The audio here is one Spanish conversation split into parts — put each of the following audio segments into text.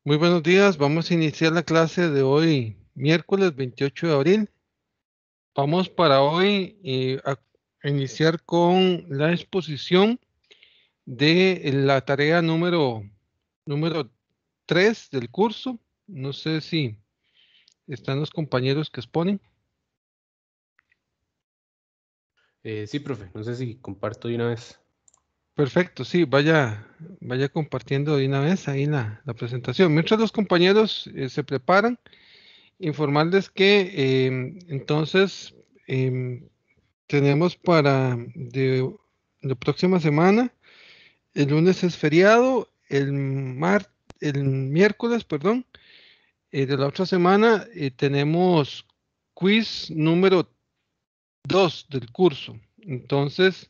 Muy buenos días, vamos a iniciar la clase de hoy, miércoles 28 de abril. Vamos para hoy a iniciar con la exposición de la tarea número 3 del curso. No sé si están los compañeros que exponen. Sí, profe, no sé si comparto de una vez. Perfecto, sí, vaya compartiendo de una vez ahí la presentación. Mientras los compañeros se preparan, informarles que entonces em, tenemos para de la próxima semana, el lunes es feriado, el miércoles, perdón, de la otra semana tenemos quiz número 2 del curso. Entonces,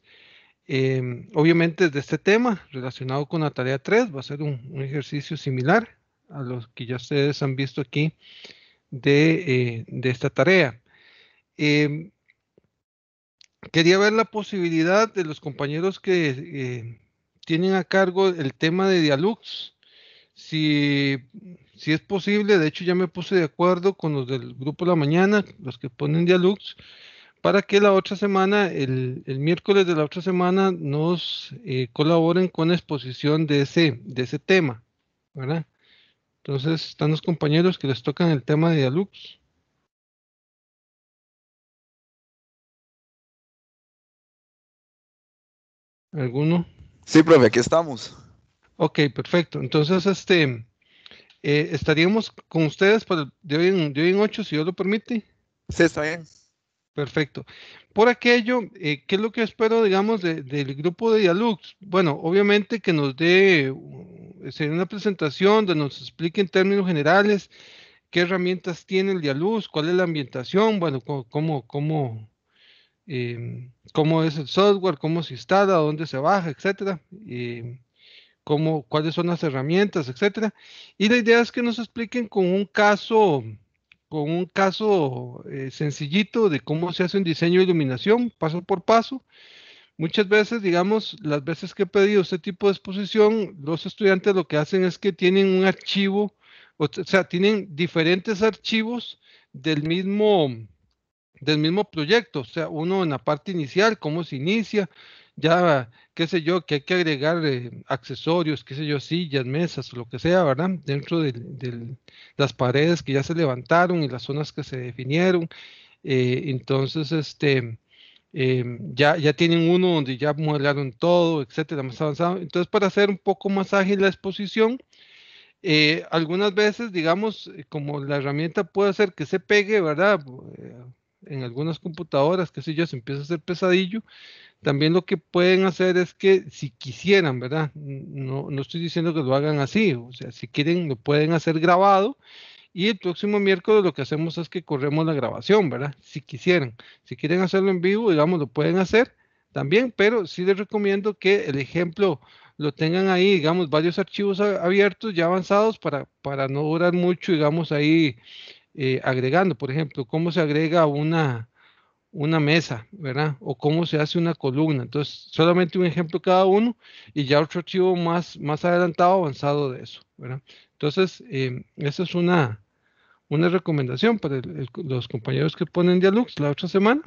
obviamente de este tema relacionado con la tarea 3 va a ser un ejercicio similar a los que ya ustedes han visto aquí de esta tarea. Em, Quería ver la posibilidad de los compañeros que tienen a cargo el tema de Dialux, si, si es posible. De hecho ya me puse de acuerdo con los del grupo de la mañana, los que ponen Dialux, para que la otra semana, el miércoles de la otra semana, nos colaboren con la exposición de ese tema, ¿verdad? Entonces, están los compañeros que les tocan el tema de Dialux. ¿Alguno? Sí, profe, aquí estamos. Ok, perfecto. Entonces, estaríamos con ustedes para de hoy en 8, si Dios lo permite. Sí, está bien. Perfecto. Por aquello, ¿qué es lo que espero, digamos, del grupo de Dialux? Bueno, obviamente que nos dé sería una presentación donde nos explique en términos generales qué herramientas tiene el Dialux, cuál es la ambientación, bueno, cómo es el software, cómo se instala, dónde se baja, etcétera. Cuáles son las herramientas, etcétera. Y la idea es que nos expliquen con un caso sencillito de cómo se hace un diseño de iluminación, paso por paso. Muchas veces, digamos, las veces que he pedido este tipo de exposición, los estudiantes lo que hacen es que tienen un archivo, o sea, tienen diferentes archivos del mismo proyecto, o sea, uno en la parte inicial, cómo se inicia, ya, qué sé yo, que hay que agregar accesorios, qué sé yo, sillas, mesas, o lo que sea, ¿verdad? Dentro de las paredes que ya se levantaron y las zonas que se definieron. Entonces, ya tienen uno donde ya modelaron todo, etcétera, más avanzado. Entonces, para hacer un poco más ágil la exposición, algunas veces, digamos, como la herramienta puede hacer que se pegue, ¿verdad? En algunas computadoras, qué sé yo, se empieza a hacer pesadillo. También lo que pueden hacer es que si quisieran, ¿verdad? No estoy diciendo que lo hagan así, o sea, si quieren, lo pueden hacer grabado y el próximo miércoles lo que hacemos es que corremos la grabación, ¿verdad? Si quisieran. Si quieren hacerlo en vivo, digamos, lo pueden hacer también, pero sí les recomiendo que el ejemplo lo tengan ahí, digamos, varios archivos abiertos ya avanzados para no durar mucho, digamos, ahí agregando. Por ejemplo, cómo se agrega una mesa, ¿verdad? O cómo se hace una columna. Entonces, solamente un ejemplo cada uno y ya otro archivo más adelantado, avanzado de eso, ¿verdad? Entonces, esa es una recomendación para los compañeros que ponen Dialux la otra semana,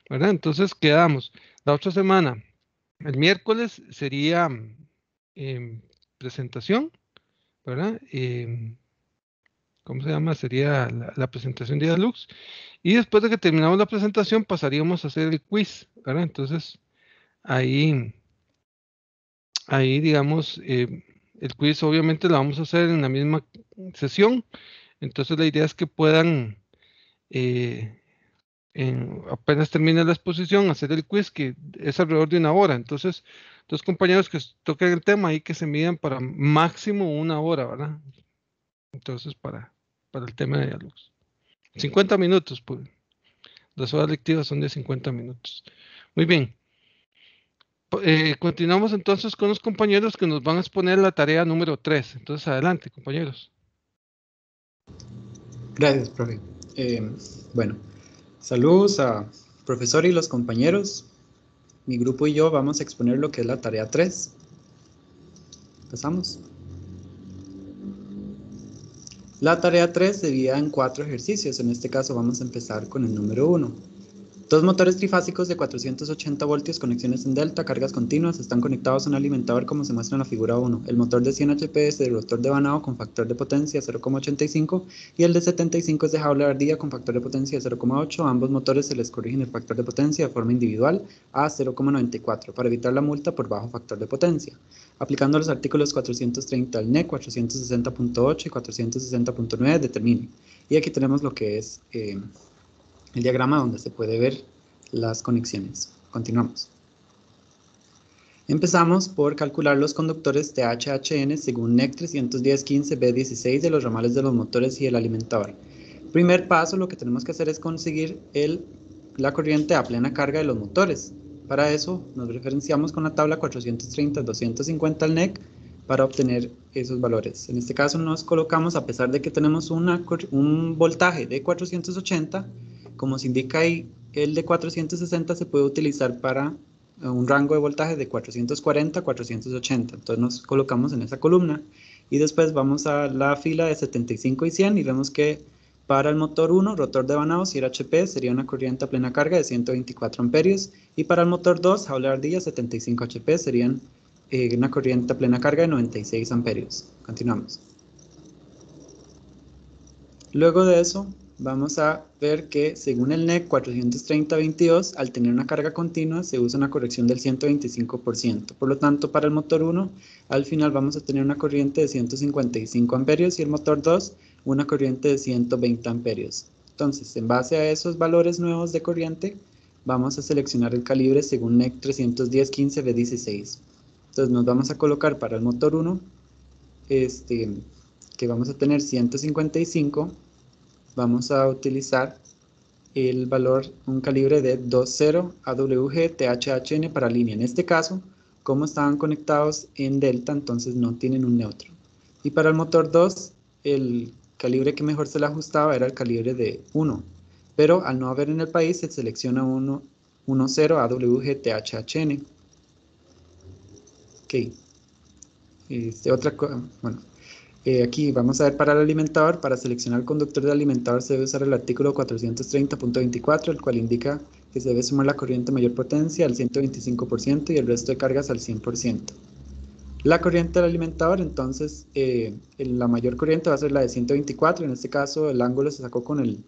¿verdad? Entonces quedamos. La otra semana, el miércoles sería em, presentación, ¿verdad? ¿Cómo se llama? Sería la presentación de Dialux. Y después de que terminamos la presentación, pasaríamos a hacer el quiz, ¿verdad? Entonces, ahí digamos, el quiz obviamente lo vamos a hacer en la misma sesión. Entonces, la idea es que puedan eh, apenas termine la exposición, hacer el quiz, que es alrededor de una hora. Entonces, dos compañeros que toquen el tema ahí que se midan para máximo una hora, ¿verdad? Entonces, para el tema de diálogos. 50 minutos, pues. Las horas lectivas son de 50 minutos. Muy bien. Continuamos entonces con los compañeros que nos van a exponer la tarea número 3. Entonces, adelante, compañeros. Gracias, profe. Bueno, saludos a profesor y los compañeros. Mi grupo y yo vamos a exponer lo que es la tarea 3. ¿Empezamos? La tarea 3 se divide en 4 ejercicios. En este caso vamos a empezar con el número 1. Dos motores trifásicos de 480 voltios, conexiones en delta, cargas continuas, están conectados a un alimentador como se muestra en la figura 1. El motor de 100 HP es de rotor de Banao con factor de potencia 0,85 y el de 75 es de jaula de ardilla con factor de potencia 0,8. A ambos motores se les corrigen el factor de potencia de forma individual a 0,94 para evitar la multa por bajo factor de potencia. Aplicando los artículos 430 al NEC, 460.8 y 460.9 determine. Y aquí tenemos lo que es el diagrama donde se puede ver las conexiones. Continuamos. Empezamos por calcular los conductores TH-HN según NEC 310.15b16 de los ramales de los motores y el alimentador. Primer paso, lo que tenemos que hacer es conseguir la corriente a plena carga de los motores. Para eso nos referenciamos con la tabla 430-250 al NEC para obtener esos valores. En este caso nos colocamos, a pesar de que tenemos un voltaje de 480, como se indica ahí, el de 460 se puede utilizar para un rango de voltaje de 440 a 480. Entonces nos colocamos en esa columna y después vamos a la fila de 75 y 100 y vemos que para el motor 1, rotor de Banao, si era HP, sería una corriente a plena carga de 124 amperios y para el motor 2, jaula de ardilla, 75 HP, serían una corriente a plena carga de 96 amperios. Continuamos. Luego de eso, vamos a ver que según el NEC 430.22, al tener una carga continua se usa una corrección del 125%. Por lo tanto, para el motor 1, al final vamos a tener una corriente de 155 amperios y el motor 2, una corriente de 120 amperios. Entonces, en base a esos valores nuevos de corriente, vamos a seleccionar el calibre según NEC 310.15b16. Entonces, nos vamos a colocar para el motor 1, que vamos a tener 155. Vamos a utilizar el valor, un calibre de 20 AWG TH-HN para línea. En este caso, como estaban conectados en delta, entonces no tienen un neutro. Y para el motor 2, el calibre que mejor se le ajustaba era el calibre de 1. Pero al no haber en el país, se selecciona 10 AWG TH-HN. Ok. Aquí vamos a ver para el alimentador. Para seleccionar el conductor del alimentador se debe usar el artículo 430.24, el cual indica que se debe sumar la corriente mayor potencia al 125% y el resto de cargas al 100%. La corriente del alimentador, entonces, la mayor corriente va a ser la de 124. En este caso, el ángulo se sacó con el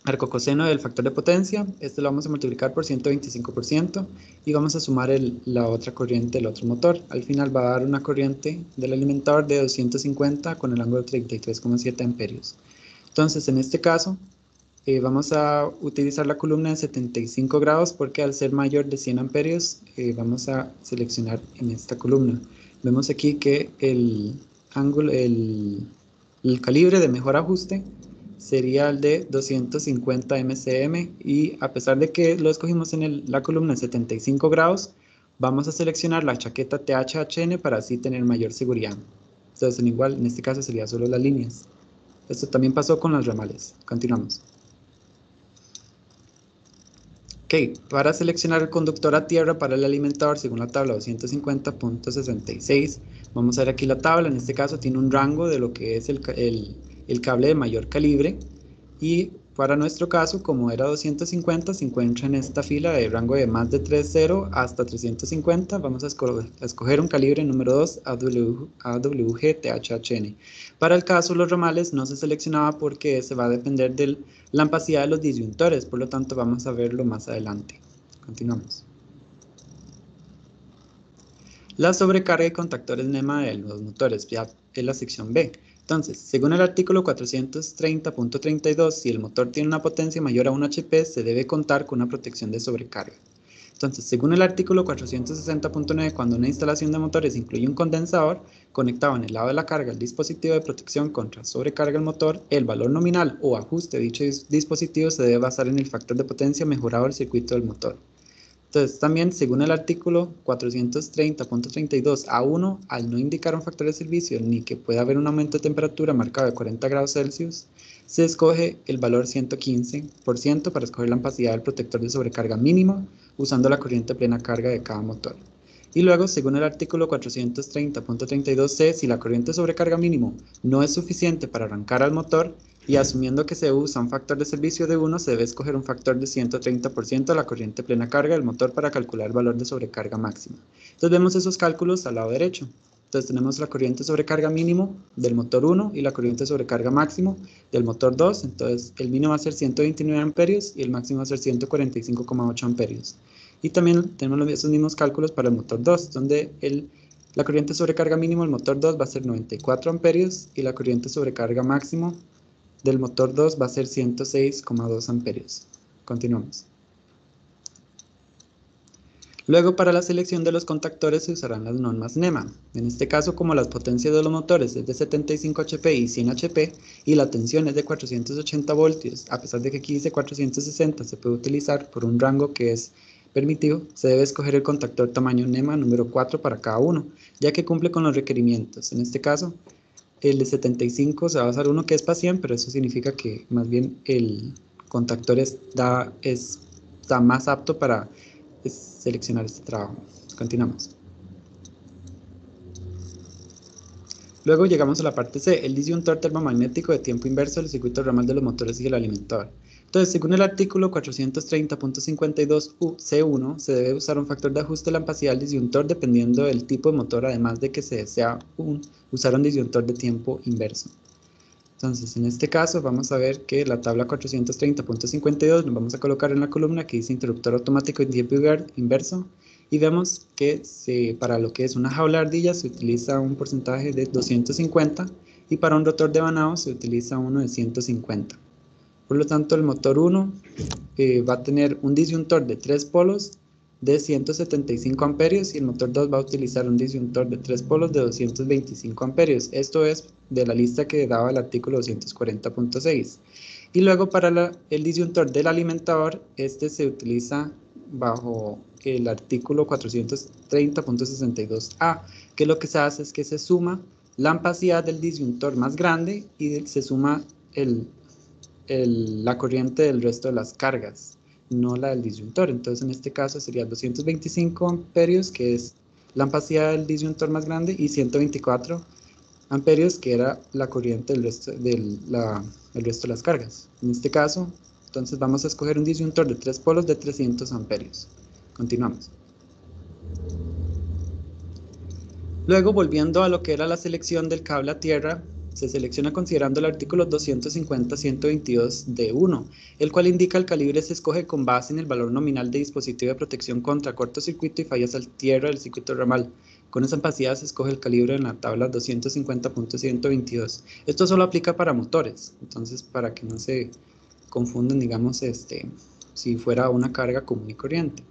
arcocoseno del factor de potencia. Este lo vamos a multiplicar por 125% y vamos a sumar la otra corriente del otro motor. Al final va a dar una corriente del alimentador de 250 con el ángulo de 33,7 amperios. Entonces, en este caso, vamos a utilizar la columna de 75 grados porque al ser mayor de 100 amperios, vamos a seleccionar en esta columna. Vemos aquí que el calibre de mejor ajuste sería el de 250 MCM y a pesar de que lo escogimos en la columna de 75 grados, vamos a seleccionar la chaqueta TH-HN para así tener mayor seguridad. Entonces, en este caso sería solo las líneas. Esto también pasó con los ramales. Continuamos. Ok, para seleccionar el conductor a tierra para el alimentador según la tabla 250.66, vamos a ver aquí la tabla. En este caso tiene un rango de lo que es el cable de mayor calibre y para nuestro caso, como era 250, se encuentra en esta fila de rango de más de 3.0 hasta 350. Vamos a escoger un calibre número 2 AWG TH-HN. Para el caso de los ramales no se seleccionaba porque se va a depender de la ampacidad de los disyuntores, por lo tanto vamos a verlo más adelante. Continuamos. La sobrecarga y contactores NEMA de los motores, ya es la sección B. Entonces, según el artículo 430.32, si el motor tiene una potencia mayor a 1 HP, se debe contar con una protección de sobrecarga. Entonces, según el artículo 460.9, cuando una instalación de motores incluye un condensador conectado en el lado de la carga al dispositivo de protección contra sobrecarga del motor, el valor nominal o ajuste de dicho dispositivo se debe basar en el factor de potencia mejorado del circuito del motor. Entonces, también, según el artículo 430.32 A1, al no indicar un factor de servicio ni que pueda haber un aumento de temperatura marcado de 40 grados Celsius, se escoge el valor 115% para escoger la ampacidad del protector de sobrecarga mínimo usando la corriente plena carga de cada motor. Y luego, según el artículo 430.32c, si la corriente sobrecarga mínimo no es suficiente para arrancar al motor, y asumiendo que se usa un factor de servicio de 1, se debe escoger un factor de 130% de la corriente plena carga del motor para calcular el valor de sobrecarga máxima. Entonces vemos esos cálculos al lado derecho. Entonces tenemos la corriente sobrecarga mínimo del motor 1 y la corriente sobrecarga máximo del motor 2. Entonces el mínimo va a ser 129 amperios y el máximo va a ser 145,8 amperios. Y también tenemos esos mismos cálculos para el motor 2, donde la corriente sobrecarga mínimo del motor 2 va a ser 94 amperios y la corriente sobrecarga máximo del motor 2 va a ser 106,2 amperios. Continuamos. Luego, para la selección de los contactores se usarán las normas NEMA. En este caso, como las potencias de los motores es de 75 HP y 100 HP y la tensión es de 480 voltios, a pesar de que aquí dice 460, se puede utilizar por un rango que es permitido, se debe escoger el contactor tamaño NEMA número 4 para cada uno, ya que cumple con los requerimientos. En este caso, el de 75 se va a usar uno que es para 100, pero eso significa que más bien el contactor está más apto para seleccionar este trabajo. Continuamos. Luego llegamos a la parte C, el disyuntor termomagnético de tiempo inverso del circuito ramal de los motores y el alimentador. Entonces, según el artículo 430.52c1, se debe usar un factor de ajuste de la ampacía del disyuntor dependiendo del tipo de motor, además de que se desea usar un disyuntor de tiempo inverso. Entonces, en este caso, vamos a ver que la tabla 430.52 nos vamos a colocar en la columna que dice interruptor automático en tiempo inverso y vemos que para lo que es una jaula de ardilla se utiliza un porcentaje de 250 y para un rotor de Banao se utiliza uno de 150. Por lo tanto, el motor 1 va a tener un disyuntor de 3 polos de 175 amperios y el motor 2 va a utilizar un disyuntor de 3 polos de 225 amperios. Esto es de la lista que daba el artículo 240.6. Y luego para el disyuntor del alimentador, este se utiliza bajo el artículo 430.62a, que lo que se hace es que se suma la ampacidad del disyuntor más grande y se suma la corriente del resto de las cargas, no la del disyuntor. Entonces en este caso sería 225 amperios, que es la ampacidad del disyuntor más grande, y 124 amperios, que era la corriente del resto de las cargas. En este caso, entonces vamos a escoger un disyuntor de 3 polos de 300 amperios. Continuamos. Luego, volviendo a lo que era la selección del cable a tierra, se selecciona considerando el artículo 250.122d1, el cual indica el calibre se escoge con base en el valor nominal de dispositivo de protección contra cortocircuito y fallas al tierra del circuito ramal. Con esa ampacidad se escoge el calibre en la tabla 250.122. Esto solo aplica para motores, entonces para que no se confundan, digamos, si fuera una carga común y corriente.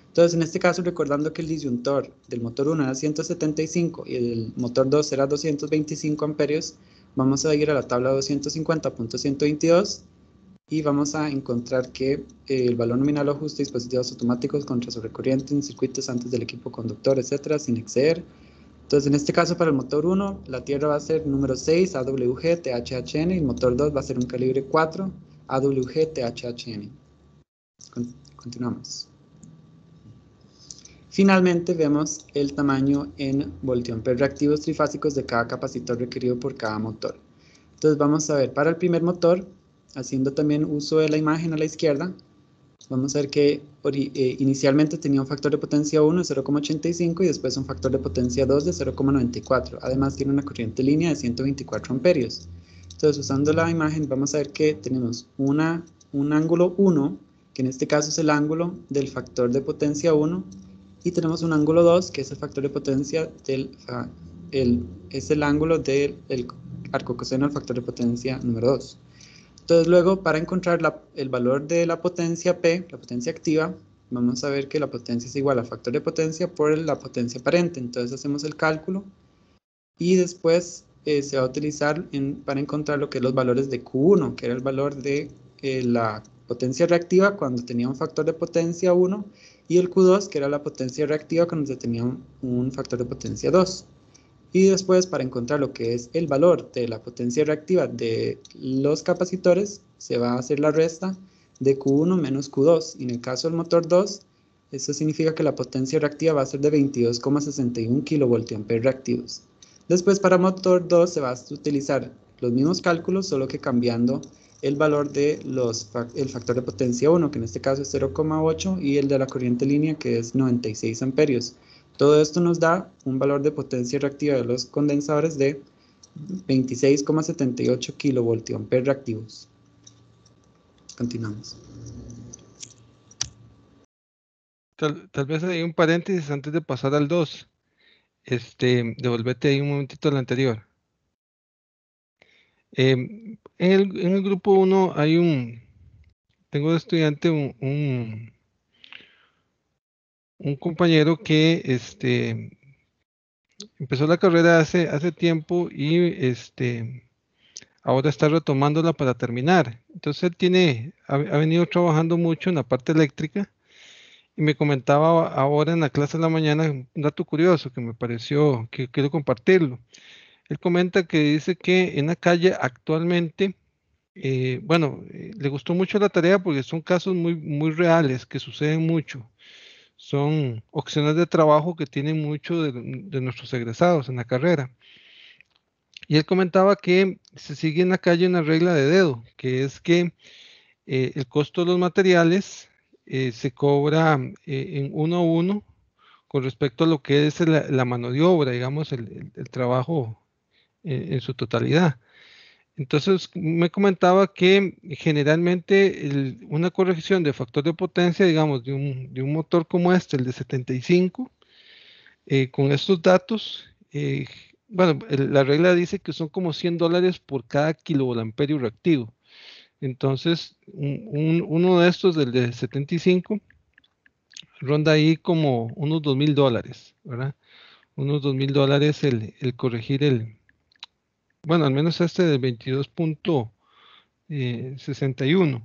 Entonces, en este caso, recordando que el disyuntor del motor 1 era 175 y el motor 2 era 225 amperios, vamos a ir a la tabla 250.122 y vamos a encontrar que el valor nominal ajuste de dispositivos automáticos contra sobrecorriente en circuitos antes del equipo conductor, etcétera, sin exceder. Entonces, en este caso, para el motor 1, la tierra va a ser número 6, AWG, THHN, y el motor 2 va a ser un calibre 4, AWG, THHN. Continuamos. Finalmente vemos el tamaño en voltiamperes reactivos trifásicos de cada capacitor requerido por cada motor. Entonces vamos a ver para el primer motor, haciendo también uso de la imagen a la izquierda, vamos a ver que inicialmente tenía un factor de potencia 1 de 0,85 y después un factor de potencia 2 de 0,94. Además tiene una corriente línea de 124 amperios. Entonces, usando la imagen vamos a ver que tenemos un ángulo 1, que en este caso es el ángulo del factor de potencia 1, y tenemos un ángulo 2, que es el factor de potencia es el ángulo del arco coseno del factor de potencia número 2. Entonces luego, para encontrar el valor de la potencia P, la potencia activa, vamos a ver que la potencia es igual al factor de potencia por la potencia aparente. Entonces hacemos el cálculo y después se va a utilizar para encontrar lo que es los valores de Q1, que era el valor de la potencia reactiva cuando tenía un factor de potencia 1, y el Q2, que era la potencia reactiva cuando se tenía un factor de potencia 2. Y después, para encontrar lo que es el valor de la potencia reactiva de los capacitores, se va a hacer la resta de Q1 menos Q2. Y en el caso del motor 2, Eso significa que la potencia reactiva va a ser de 22,61 kVA reactivos. Después para motor 2 se va a utilizar los mismos cálculos, solo que cambiando el valor de el factor de potencia 1, que en este caso es 0,8, y el de la corriente línea, que es 96 amperios. Todo esto nos da un valor de potencia reactiva de los condensadores de 26,78 kVA reactivos. Continuamos. Tal vez hay un paréntesis antes de pasar al 2. Devolvete ahí un momentito al anterior. En el grupo 1 tengo de estudiante un compañero que empezó la carrera hace tiempo y ahora está retomándola para terminar. Entonces él ha venido trabajando mucho en la parte eléctrica y me comentaba ahora en la clase de la mañana un dato curioso que me pareció que quiero compartirlo. Él comenta que dice que en la calle actualmente, le gustó mucho la tarea porque son casos muy, muy reales que suceden mucho. Son opciones de trabajo que tienen mucho de nuestros egresados en la carrera. Y él comentaba que se sigue en la calle una regla de dedo, que es que el costo de los materiales se cobra en uno a uno con respecto a lo que es la mano de obra, digamos, el trabajo en su totalidad. Entonces me comentaba que generalmente una corrección de factor de potencia, digamos, de un motor como el de 75, con estos datos, la regla dice que son como $100 por cada kilovolamperio reactivo. Entonces, uno de estos, del de 75, ronda ahí como unos $2,000, ¿verdad? Unos $2,000 el corregir al menos del 22,61.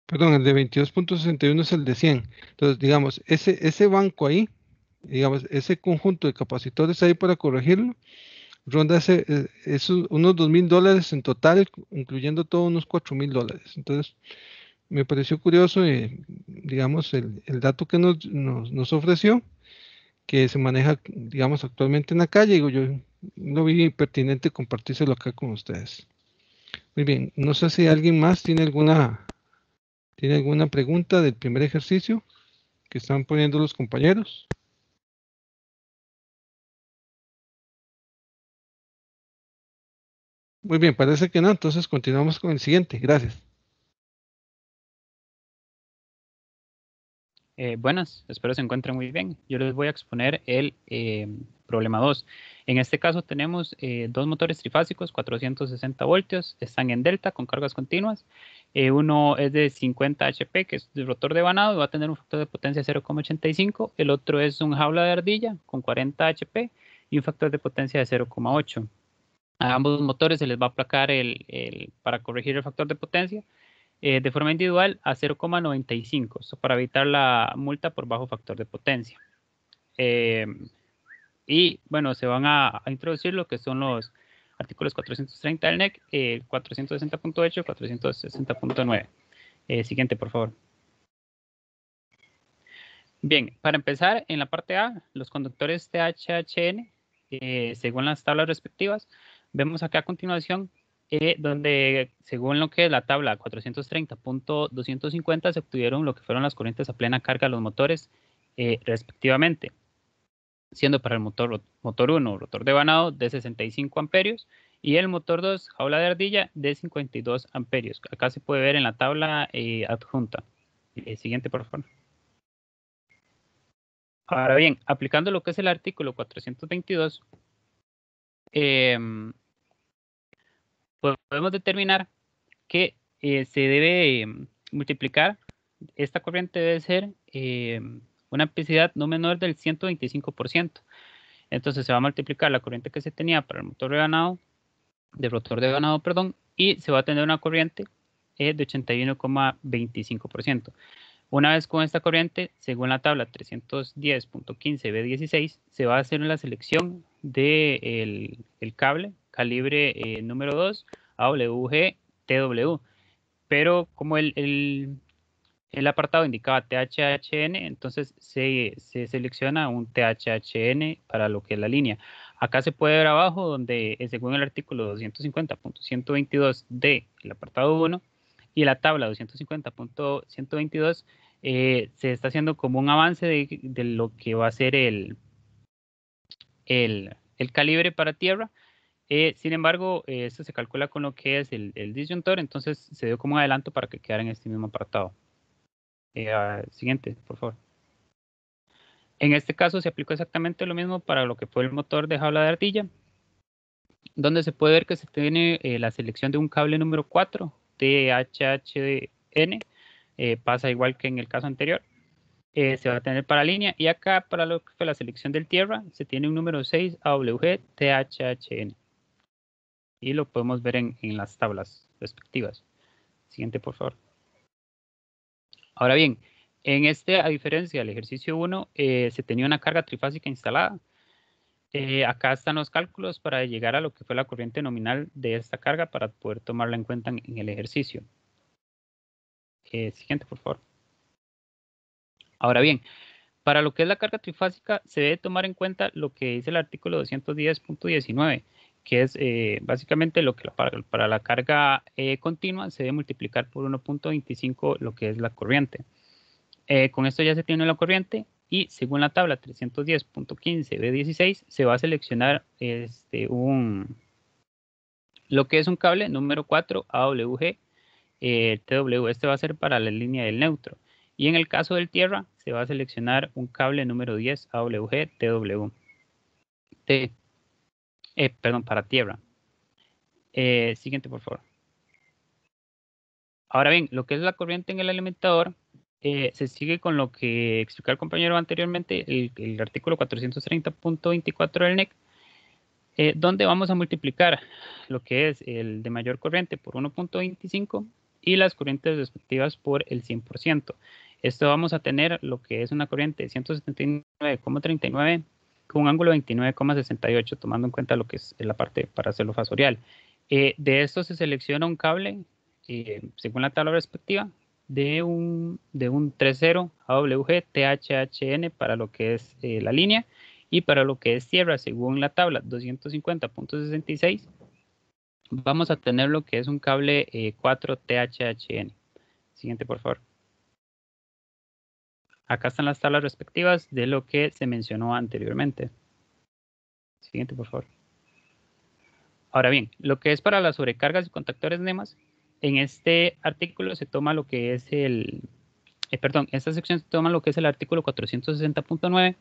Perdón, el de 22,61 es el de 100. Entonces, digamos, ese banco ahí, digamos, ese conjunto de capacitores ahí para corregirlo, ronda esos unos $2,000 en total, incluyendo todo unos $4,000. Entonces, me pareció curioso, digamos, el dato que nos ofreció, que se maneja, digamos, actualmente en la calle. Digo, yo lo vi pertinente compartírselo acá con ustedes. Muy bien, no sé si alguien más tiene alguna pregunta del primer ejercicio que están poniendo los compañeros. Muy bien, parece que no, entonces continuamos con el siguiente. Gracias. Buenas, espero se encuentren muy bien. Yo les voy a exponer el problema 2. En este caso tenemos dos motores trifásicos, 460 voltios, están en delta con cargas continuas. Uno es de 50 HP, que es de rotor de vanado, y va a tener un factor de potencia 0,85. El otro es un jaula de ardilla con 40 HP y un factor de potencia de 0,8. A ambos motores se les va a aplacar para corregir el factor de potencia de forma individual a 0,95, para evitar la multa por bajo factor de potencia. Y bueno, se van a introducir lo que son los artículos 430 del NEC, 460.8 y 460.9. Siguiente, por favor. Bien, para empezar, en la parte A, los conductores THHN, según las tablas respectivas, vemos acá a continuación donde según lo que es la tabla 430.250 se obtuvieron lo que fueron las corrientes a plena carga de los motores respectivamente, siendo para el motor 1 rotor de vanado de 65 amperios y el motor 2 jaula de ardilla de 52 amperios. Acá se puede ver en la tabla adjunta. Siguiente, por favor. Ahora bien, aplicando lo que es el artículo 422, podemos determinar que se debe multiplicar, esta corriente debe ser una amplicidad no menor del 125%. Entonces se va a multiplicar la corriente que se tenía para el motor de vanado, de rotor de vanado, perdón, y se va a tener una corriente de 81,25%. Una vez con esta corriente, según la tabla 310.15B16, se va a hacer la selección del cable calibre número 2 AWG TW. Pero como el El apartado indicaba THHN, entonces se selecciona un THHN para lo que es la línea. Acá se puede ver abajo donde, según el artículo 250.122 del apartado 1 y la tabla 250.122, se está haciendo como un avance de lo que va a ser el calibre para tierra. Sin embargo, esto se calcula con lo que es el disyuntor, entonces se dio como un adelanto para que quedara en este mismo apartado. Siguiente, por favor. En este caso se aplicó exactamente lo mismo para lo que fue el motor de jaula de ardilla, donde se puede ver que se tiene la selección de un cable número 4 THHN, pasa igual que en el caso anterior. Se va a tener para línea, y acá para lo que fue la selección del tierra se tiene un número 6 AWG THHN, y lo podemos ver en las tablas respectivas. Siguiente, por favor. Ahora bien, en este, a diferencia del ejercicio 1, se tenía una carga trifásica instalada. Acá están los cálculos para llegar a lo que fue la corriente nominal de esta carga para poder tomarla en cuenta en el ejercicio. Siguiente, por favor. Ahora bien, para lo que es la carga trifásica se debe tomar en cuenta lo que dice el artículo 210.19, que es básicamente lo que para la carga continua se debe multiplicar por 1.25 lo que es la corriente. Con esto ya se tiene la corriente, y según la tabla 310.15 B16 se va a seleccionar lo que es un cable número 4 AWG TW. Este va a ser para la línea del neutro, y en el caso del tierra se va a seleccionar un cable número 10 AWG TW. Perdón, para tierra. Siguiente, por favor. Ahora bien, lo que es la corriente en el alimentador, se sigue con lo que explicó el compañero anteriormente, el artículo 430.24 del NEC, donde vamos a multiplicar lo que es el de mayor corriente por 1.25 y las corrientes respectivas por el 100%. Esto vamos a tener lo que es una corriente de 179,39 con un ángulo de 29,68, tomando en cuenta lo que es la parte para hacerlo fasorial. De esto se selecciona un cable, según la tabla respectiva, de un 3.0 AWG THHN para lo que es la línea, y para lo que es tierra, según la tabla 250.66, vamos a tener lo que es un cable 4 THHN. Siguiente, por favor. Acá están las tablas respectivas de lo que se mencionó anteriormente. Siguiente, por favor. Ahora bien, lo que es para las sobrecargas y contactores NEMAS, en este artículo se toma lo que es esta sección se toma lo que es el artículo 460.9,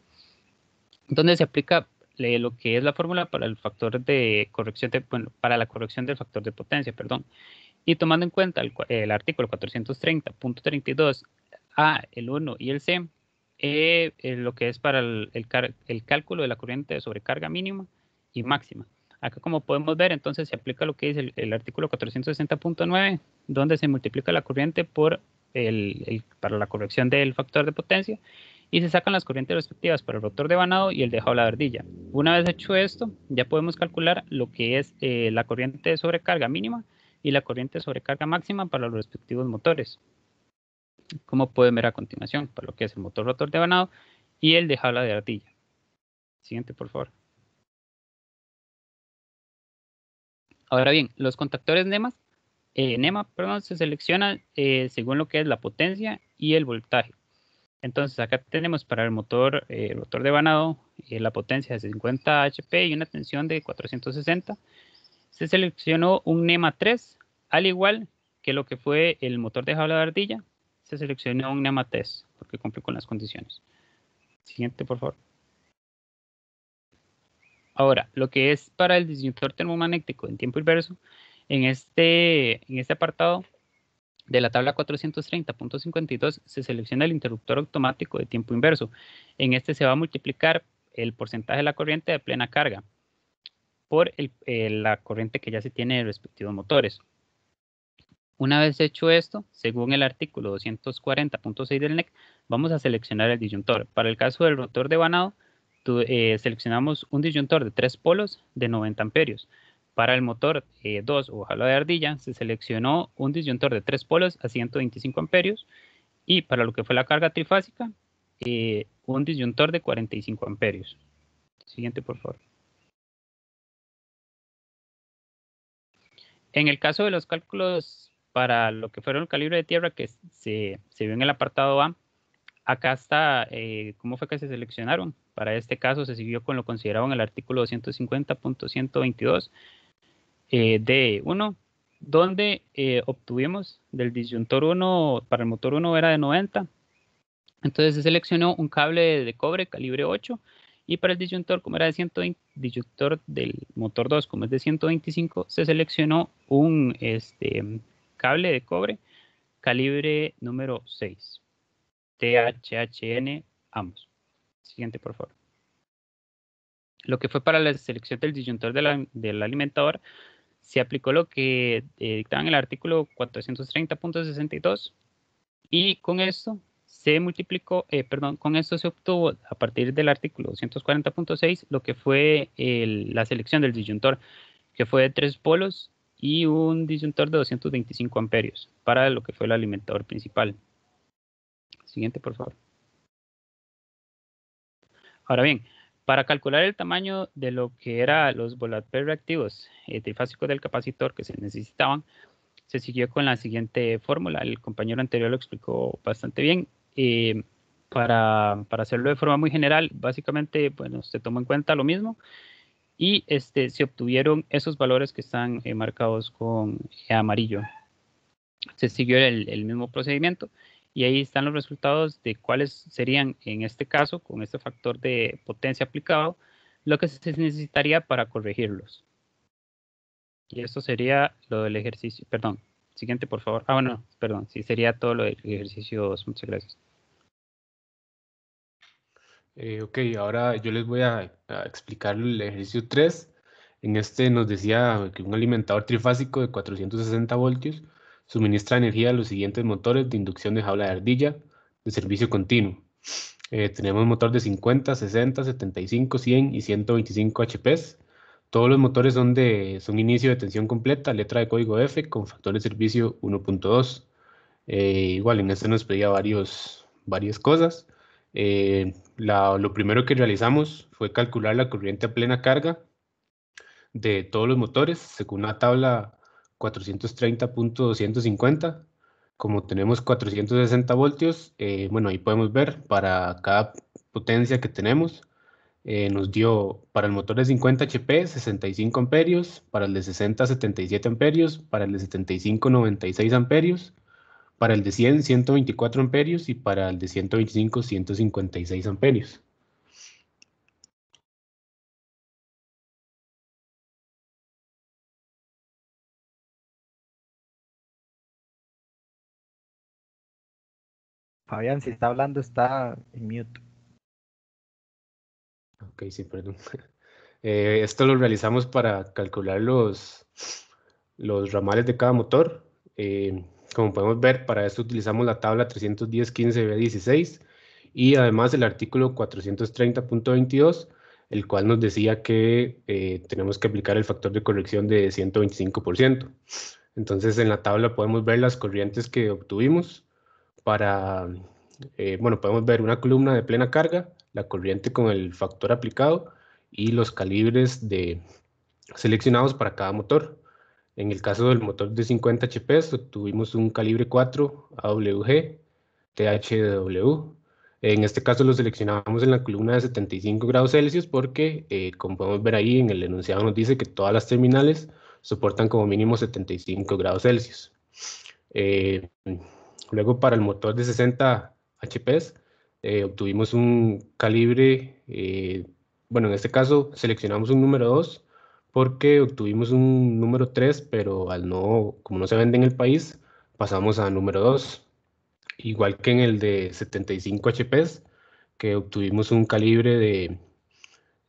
donde se aplica lo que es la fórmula para el factor de corrección para la corrección del factor de potencia, perdón. Y tomando en cuenta el artículo 430.32 A, el 1 y el C, lo que es para el cálculo de la corriente de sobrecarga mínima y máxima. Acá, como podemos ver, entonces se aplica lo que es el artículo 460.9, donde se multiplica la corriente por para la corrección del factor de potencia, y se sacan las corrientes respectivas para el rotor de vanado y el de jaula de ardilla. Una vez hecho esto, ya podemos calcular lo que es la corriente de sobrecarga mínima y la corriente de sobrecarga máxima para los respectivos motores, como pueden ver a continuación, para lo que es el motor rotor de vanado y el de jaula de ardilla. Siguiente, por favor. Ahora bien, los contactores NEMA se seleccionan según lo que es la potencia y el voltaje. Entonces acá tenemos para el motor de vanado la potencia de 50 HP y una tensión de 460. Se seleccionó un NEMA 3, al igual que lo que fue el motor de jaula de ardilla, se seleccionó un NEMA 3 porque cumple con las condiciones. Siguiente, por favor. Ahora, lo que es para el disyuntor termomagnético en tiempo inverso, en este apartado de la tabla 430.52 se selecciona el interruptor automático de tiempo inverso. En este se va a multiplicar el porcentaje de la corriente de plena carga por la corriente que ya se tiene de respectivos motores. Una vez hecho esto, según el artículo 240.6 del NEC, vamos a seleccionar el disyuntor. Para el caso del rotor de vanado, seleccionamos un disyuntor de 3 polos de 90 amperios. Para el motor 2 o jaula de ardilla, se seleccionó un disyuntor de 3 polos a 125 amperios. Y para lo que fue la carga trifásica, un disyuntor de 45 amperios. Siguiente, por favor. En el caso de los cálculos para lo que fueron el calibre de tierra que se vio en el apartado A, acá está cómo fue que se seleccionaron. Para este caso se siguió con lo considerado en el artículo 250.122 D1, donde obtuvimos del disyuntor 1, para el motor 1 era de 90. Entonces se seleccionó un cable de cobre calibre 8, y para el disyuntor, como era de 120, disyuntor del motor 2, como es de 125, se seleccionó un cable de cobre calibre número 6, THHN ambos. Siguiente, por favor. Lo que fue para la selección del disyuntor del alimentador, se aplicó lo que dictaba en el artículo 430.62, y con esto se multiplicó, con esto se obtuvo a partir del artículo 240.6 lo que fue la selección del disyuntor, que fue de 3 polos y un disyuntor de 225 amperios para lo que fue el alimentador principal. Siguiente, por favor. Ahora bien, para calcular el tamaño de lo que eran los Volatper reactivos trifásicos del capacitor que se necesitaban, se siguió con la siguiente fórmula. El compañero anterior lo explicó bastante bien. Para hacerlo de forma muy general, básicamente, bueno, se tomó en cuenta lo mismo y se obtuvieron esos valores que están marcados con amarillo. Se siguió el mismo procedimiento y ahí están los resultados de cuáles serían, en este caso, con este factor de potencia aplicado, lo que se necesitaría para corregirlos. Y esto sería lo del ejercicio. Perdón, siguiente, por favor. Bueno, perdón, sí, sería todo lo del ejercicio 2. Muchas gracias. Ok, ahora yo les voy a explicar el ejercicio 3. En este nos decía que un alimentador trifásico de 460 voltios suministra energía a los siguientes motores de inducción de jaula de ardilla de servicio continuo. Tenemos motor de 50, 60, 75, 100 y 125 HPs. Todos los motores son inicio de tensión completa, letra de código F, con factor de servicio 1.2. Igual en este nos pedía varias cosas. Lo primero que realizamos fue calcular la corriente a plena carga de todos los motores según la tabla 430.250. Como tenemos 460 voltios, bueno, ahí podemos ver para cada potencia que tenemos. Nos dio para el motor de 50 HP 65 amperios, para el de 60 77 amperios, para el de 75 96 amperios, para el de 100 124 amperios y para el de 125 156 amperios. Fabián, si está hablando, está en mute. Ok, sí, perdón. Esto lo realizamos para calcular los ramales de cada motor. Como podemos ver, para esto utilizamos la tabla 310.15b16 y además el artículo 430.22, el cual nos decía que tenemos que aplicar el factor de corrección de 125%. Entonces en la tabla podemos ver las corrientes que obtuvimos bueno, podemos ver una columna de plena carga, la corriente con el factor aplicado y los calibres seleccionados para cada motor. En el caso del motor de 50 HP, obtuvimos un calibre 4 AWG THW. En este caso lo seleccionamos en la columna de 75 grados Celsius porque, como podemos ver ahí en el enunciado, nos dice que todas las terminales soportan como mínimo 75 grados Celsius. Luego para el motor de 60 HP obtuvimos un calibre, bueno, en este caso seleccionamos un número 2 porque obtuvimos un número 3, pero como no se vende en el país, pasamos a número 2. Igual que en el de 75 HP, que obtuvimos un calibre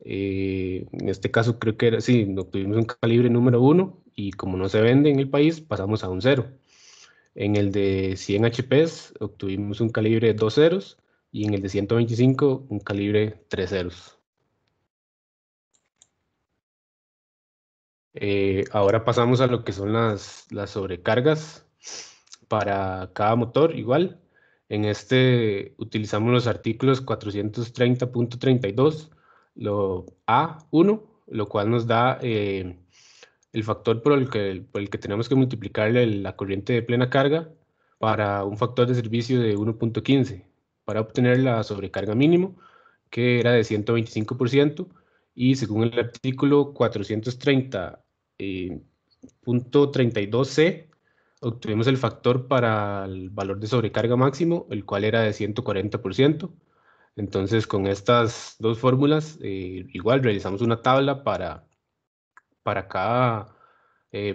en este caso creo que era, sí, obtuvimos un calibre número 1 y como no se vende en el país, pasamos a un 0. En el de 100 HP obtuvimos un calibre 2 ceros y en el de 125 un calibre 3 ceros. Ahora pasamos a lo que son las sobrecargas para cada motor igual. En este utilizamos los artículos 430.32, lo A1, lo cual nos da el factor por el que tenemos que multiplicarle la corriente de plena carga para un factor de servicio de 1.15 para obtener la sobrecarga mínimo, que era de 125%, y según el artículo 430.32c, obtuvimos el factor para el valor de sobrecarga máximo, el cual era de 140%. Entonces, con estas dos fórmulas, igual realizamos una tabla para cada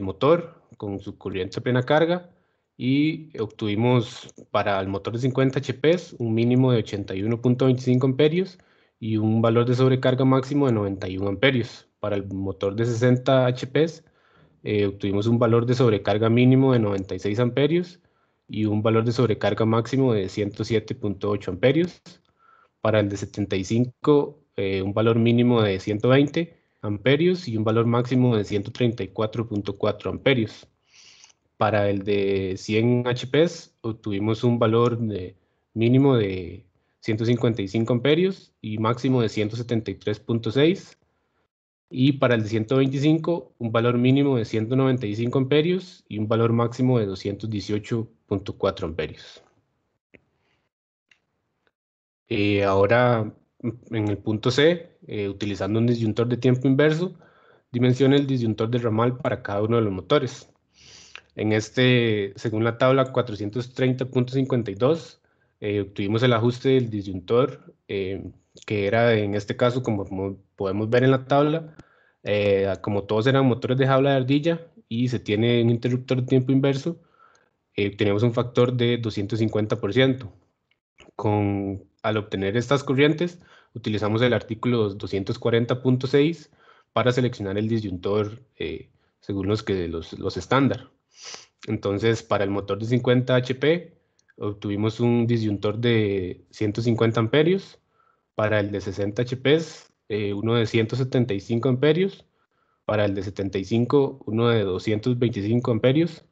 motor con su corriente plena carga, y obtuvimos para el motor de 50 HP un mínimo de 81.25 amperios y un valor de sobrecarga máximo de 91 amperios. Para el motor de 60 HP obtuvimos un valor de sobrecarga mínimo de 96 amperios y un valor de sobrecarga máximo de 107.8 amperios. Para el de 75, un valor mínimo de 120 amperios y un valor máximo de 134.4 amperios. Para el de 100 HP obtuvimos un valor mínimo de 155 amperios y máximo de 173.6. Y para el de 125, un valor mínimo de 195 amperios y un valor máximo de 218.4 amperios. Ahora, en el punto C, utilizando un disyuntor de tiempo inverso, dimensione el disyuntor de ramal para cada uno de los motores. En este, según la tabla 430.52, obtuvimos el ajuste del disyuntor, que era en este caso, como podemos ver en la tabla, como todos eran motores de jaula de ardilla y se tiene un interruptor de tiempo inverso, tenemos un factor de 250%. Al obtener estas corrientes, utilizamos el artículo 240.6 para seleccionar el disyuntor según los estándar. Entonces, para el motor de 50 HP, obtuvimos un disyuntor de 150 amperios. Para el de 60 HP, uno de 175 amperios. Para el de 75, uno de 225 amperios.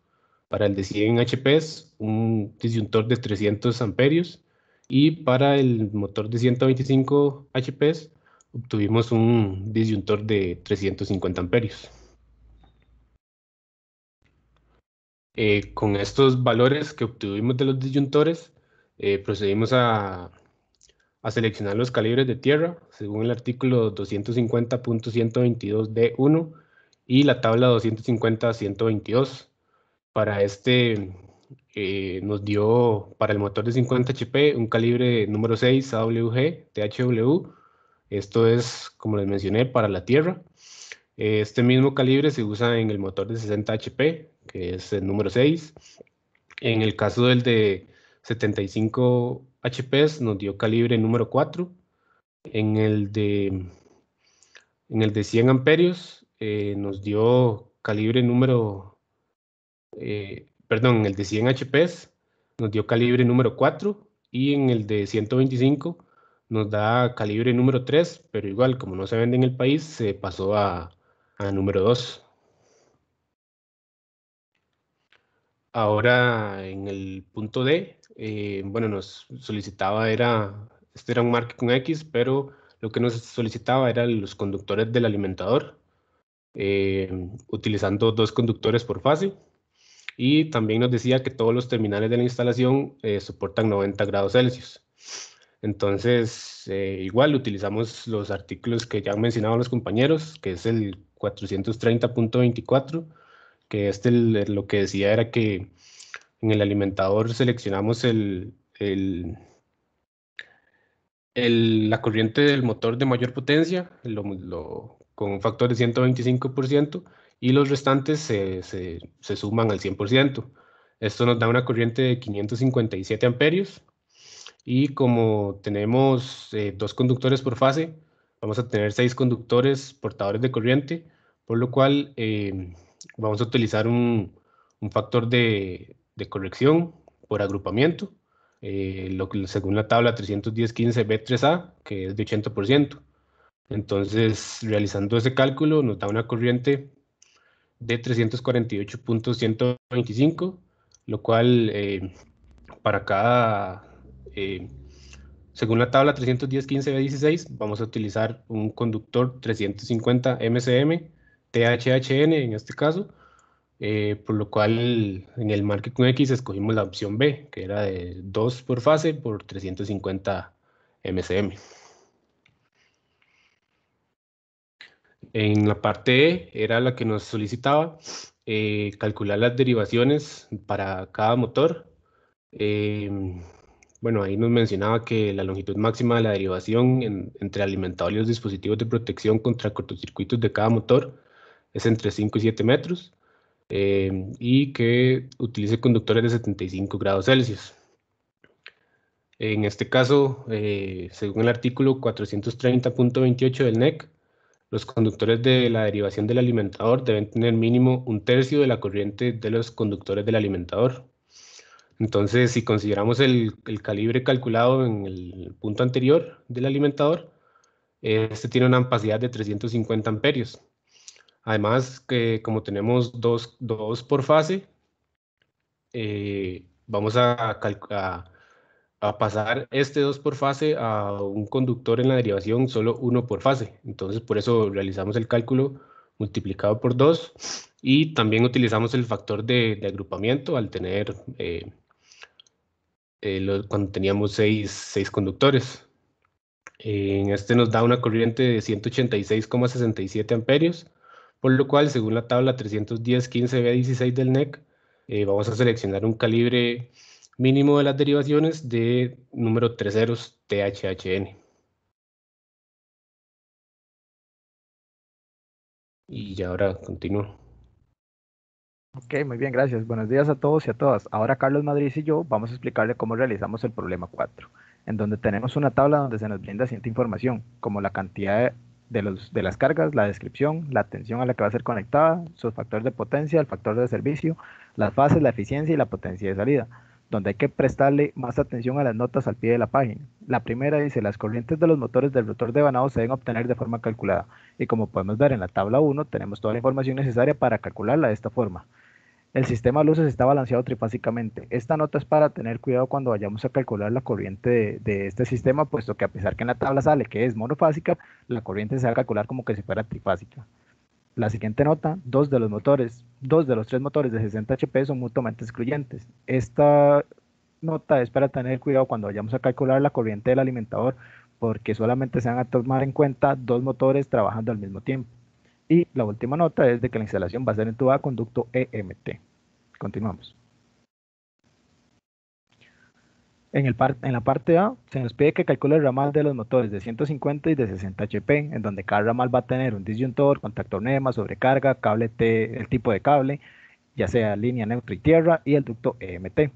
Para el de 100 HP, un disyuntor de 300 amperios. Y para el motor de 125 HP, obtuvimos un disyuntor de 350 amperios. Con estos valores que obtuvimos de los disyuntores, procedimos a seleccionar los calibres de tierra según el artículo 250.122D1 y la tabla 250.122. Para este nos dio para el motor de 50 HP un calibre número 6 AWG THW. Esto es, como les mencioné, para la tierra. Este mismo calibre se usa en el motor de 60 HP, que es el número 6. En el caso del de 75 HP nos dio calibre número 4. En el de 100 amperios nos dio calibre número... en el de 100 HP nos dio calibre número 4 y en el de 125 nos da calibre número 3, pero igual, como no se vende en el país, se pasó a número 2. Ahora en el punto D, bueno, nos solicitaba este era un marque con X, pero lo que nos solicitaba eran los conductores del alimentador, utilizando 2 conductores por fase. Y también nos decía que todos los terminales de la instalación soportan 90 grados Celsius. Entonces, igual utilizamos los artículos que ya han mencionado los compañeros, que es el 430.24, que lo que decía era que en el alimentador seleccionamos la corriente del motor de mayor potencia, con un factor de 125%, y los restantes se suman al 100%. Esto nos da una corriente de 557 amperios, y como tenemos 2 conductores por fase, vamos a tener 6 conductores portadores de corriente, por lo cual vamos a utilizar un factor de corrección por agrupamiento, según la tabla 310.15B3A, que es de 80%. Entonces, realizando ese cálculo, nos da una corriente de 348.125, lo cual para cada Según la tabla 310.15b16, vamos a utilizar un conductor 350 MCM, THHN en este caso, por lo cual en el marque con X escogimos la opción B, que era de 2 por fase por 350 MCM. En la parte E era la que nos solicitaba calcular las derivaciones para cada motor. Bueno, ahí nos mencionaba que la longitud máxima de la derivación entre el alimentador y los dispositivos de protección contra cortocircuitos de cada motor es entre 5 y 7 metros y que utilice conductores de 75 grados Celsius. En este caso, según el artículo 430.28 del NEC, los conductores de la derivación del alimentador deben tener mínimo 1/3 de la corriente de los conductores del alimentador. Entonces, si consideramos el calibre calculado en el punto anterior del alimentador, este tiene una ampacidad de 350 amperios. Además, que como tenemos dos por fase, vamos a pasar este 2 por fase a un conductor en la derivación solo 1 por fase. Entonces, por eso realizamos el cálculo multiplicado por 2 y también utilizamos el factor de agrupamiento al tener, cuando teníamos 6 conductores. En este nos da una corriente de 186,67 amperios, por lo cual, según la tabla 310.15b16 del NEC, vamos a seleccionar un calibre mínimo de las derivaciones de número 3 ceros THHN. Y ya ahora continúo. Ok, muy bien, gracias. Buenos días a todos y a todas. Ahora Carlos Madrid y yo vamos a explicarle cómo realizamos el problema 4, en donde tenemos una tabla donde se nos brinda cierta información, como la cantidad de las cargas, la descripción, la tensión a la que va a ser conectada, sus factores de potencia, el factor de servicio, las fases, la eficiencia y la potencia de salida, donde hay que prestarle más atención a las notas al pie de la página. La primera dice: las corrientes de los motores del rotor devanado se deben obtener de forma calculada, y como podemos ver en la tabla 1, tenemos toda la información necesaria para calcularla de esta forma. El sistema de luces está balanceado trifásicamente. Esta nota es para tener cuidado cuando vayamos a calcular la corriente de este sistema, puesto que a pesar que en la tabla sale que es monofásica, la corriente se va a calcular como que si fuera trifásica. La siguiente nota: dos de los tres motores de 60 HP son mutuamente excluyentes. Esta nota es para tener cuidado cuando vayamos a calcular la corriente del alimentador, porque solamente se van a tomar en cuenta dos motores trabajando al mismo tiempo. Y la última nota es de que la instalación va a ser entubada con ducto EMT. Continuamos. En la parte A se nos pide que calcule el ramal de los motores de 150 y de 60 HP, en donde cada ramal va a tener un disyuntor, contactor NEMA, sobrecarga, cable T, el tipo de cable, ya sea línea neutra y tierra, y el ducto EMT.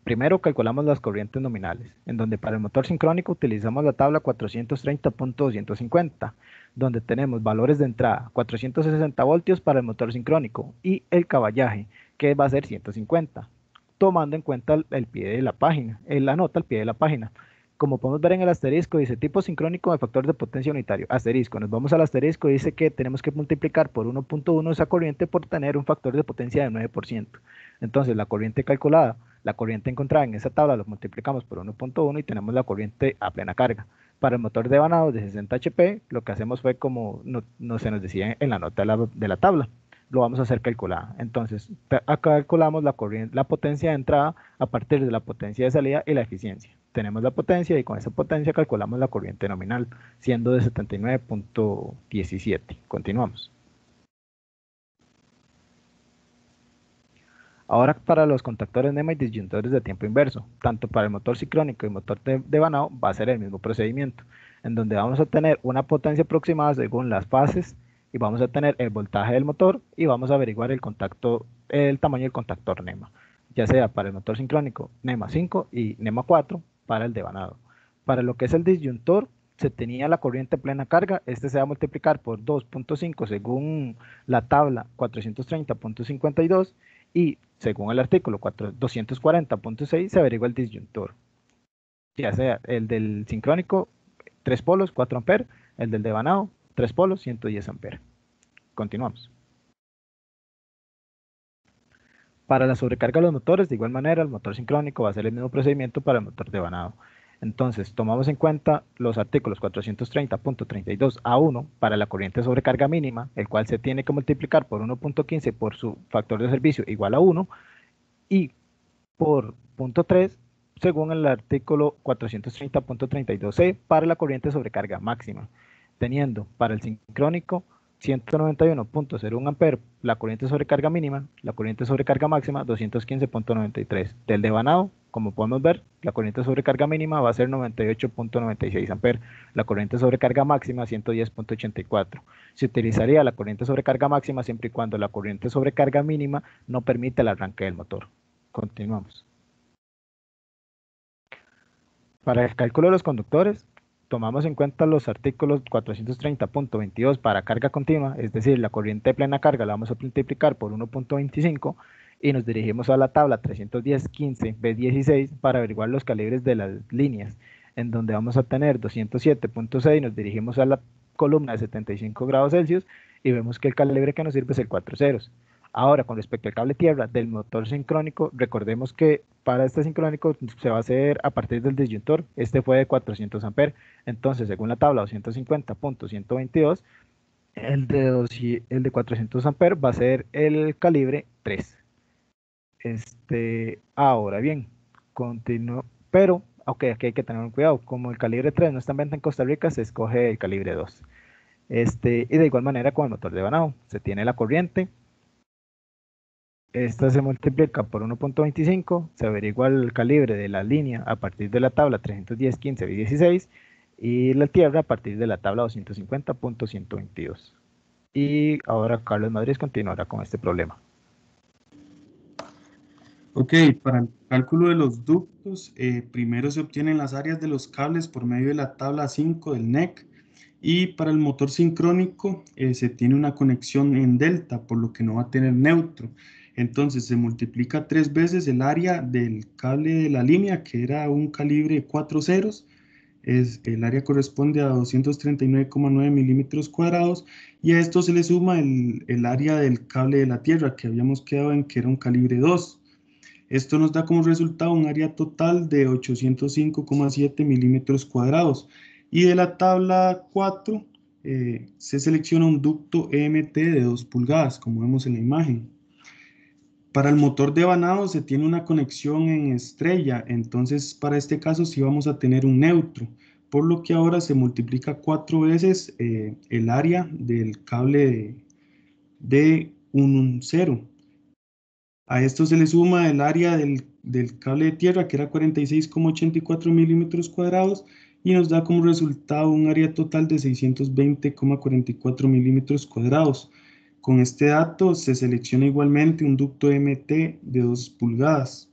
Primero calculamos las corrientes nominales, en donde para el motor sincrónico utilizamos la tabla 430.250, donde tenemos valores de entrada 460 voltios para el motor sincrónico y el caballaje, que va a ser 150, tomando en cuenta el pie de la página, la nota al pie de la página. Como podemos ver en el asterisco, dice tipo sincrónico de factor de potencia unitario, asterisco. Nos vamos al asterisco y dice que tenemos que multiplicar por 1.1 esa corriente por tener un factor de potencia de 9%. Entonces, la corriente calculada, la corriente encontrada en esa tabla, lo multiplicamos por 1.1 y tenemos la corriente a plena carga. Para el motor devanado de 60 HP, lo que hacemos fue como no se nos decía en la nota de la tabla, lo vamos a hacer calculada. Entonces, acá calculamos la potencia de entrada a partir de la potencia de salida y la eficiencia. Tenemos la potencia y con esa potencia calculamos la corriente nominal, siendo de 79.17. Continuamos. Ahora, para los contactores NEMA y disyuntores de tiempo inverso, tanto para el motor sincrónico y motor devanado, va a ser el mismo procedimiento, en donde vamos a tener una potencia aproximada según las fases y vamos a tener el voltaje del motor y vamos a averiguar el tamaño del contactor NEMA, ya sea para el motor sincrónico NEMA 5 y NEMA 4 para el devanado. Para lo que es el disyuntor, se tenía la corriente plena carga, este se va a multiplicar por 2.5 según la tabla 430.52 y según el artículo 240.6 se averigua el disyuntor, ya sea el del sincrónico 3 polos 4 amperes, el del devanado 3 polos 110 amperes. Continuamos. Para la sobrecarga de los motores, de igual manera, el motor sincrónico va a ser el mismo procedimiento para el motor devanado. Entonces, tomamos en cuenta los artículos 430.32A1 para la corriente sobrecarga mínima, el cual se tiene que multiplicar por 1.15 por su factor de servicio igual a 1, y por punto 3, según el artículo 430.32C para la corriente sobrecarga máxima, teniendo para el sincrónico 191.01 amperes la corriente sobrecarga mínima, la corriente sobrecarga máxima 215.93. Del devanado, como podemos ver, la corriente sobrecarga mínima va a ser 98.96 amperes, la corriente sobrecarga máxima 110.84. Se utilizaría la corriente sobrecarga máxima siempre y cuando la corriente sobrecarga mínima no permite el arranque del motor. Continuamos. Para el cálculo de los conductores, tomamos en cuenta los artículos 430.22 para carga continua, es decir, la corriente de plena carga la vamos a multiplicar por 1.25 y nos dirigimos a la tabla 310.15 B16 para averiguar los calibres de las líneas, en donde vamos a tener 207.6, nos dirigimos a la columna de 75 grados Celsius y vemos que el calibre que nos sirve es el 4 ceros. Ahora, con respecto al cable tierra del motor sincrónico, recordemos que para este sincrónico se va a hacer a partir del disyuntor. Este fue de 400 amperes. Entonces, según la tabla 250.122, el de 400 amperes va a ser el calibre 3. Ahora bien, continúo. Pero, ok, aquí hay que tener un cuidado. Como el calibre 3 no está en venta en Costa Rica, se escoge el calibre 2. Y de igual manera con el motor de vanado. Se tiene la corriente. Esta se multiplica por 1.25, se averigua el calibre de la línea a partir de la tabla 310.15 B16 y la tierra a partir de la tabla 250.122. Y ahora Carlos Madrid continuará con este problema. Ok, para el cálculo de los ductos, primero se obtienen las áreas de los cables por medio de la tabla 5 del NEC. Y para el motor sincrónico se tiene una conexión en delta, por lo que no va a tener neutro. Entonces se multiplica 3 veces el área del cable de la línea, que era un calibre 4 ceros. El área corresponde a 239,9 milímetros cuadrados. Y a esto se le suma el área del cable de la tierra, que habíamos quedado en que era un calibre 2. Esto nos da como resultado un área total de 805,7 milímetros cuadrados. Y de la tabla 4 se selecciona un ducto EMT de 2 pulgadas, como vemos en la imagen. Para el motor de vanado se tiene una conexión en estrella, entonces para este caso sí vamos a tener un neutro, por lo que ahora se multiplica 4 veces el área del cable de un 0. A esto se le suma el área del cable de tierra, que era 46,84 milímetros cuadrados, y nos da como resultado un área total de 620,44 milímetros cuadrados. Con este dato se selecciona igualmente un ducto MT de 2 pulgadas.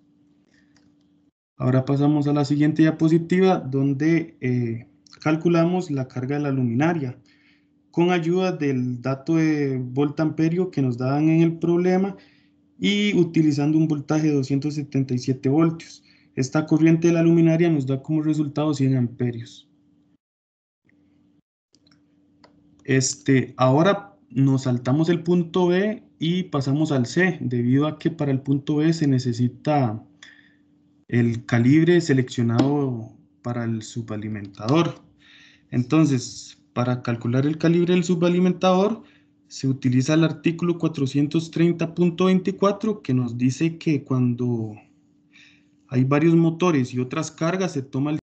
Ahora pasamos a la siguiente diapositiva, donde calculamos la carga de la luminaria. Con ayuda del dato de voltamperio que nos dan en el problema y utilizando un voltaje de 277 voltios. Esta corriente de la luminaria nos da como resultado 100 amperios. Ahora nos saltamos el punto B y pasamos al C, debido a que para el punto B se necesita el calibre seleccionado para el subalimentador. Entonces, para calcular el calibre del subalimentador, se utiliza el artículo 430.24, que nos dice que cuando hay varios motores y otras cargas, se toma el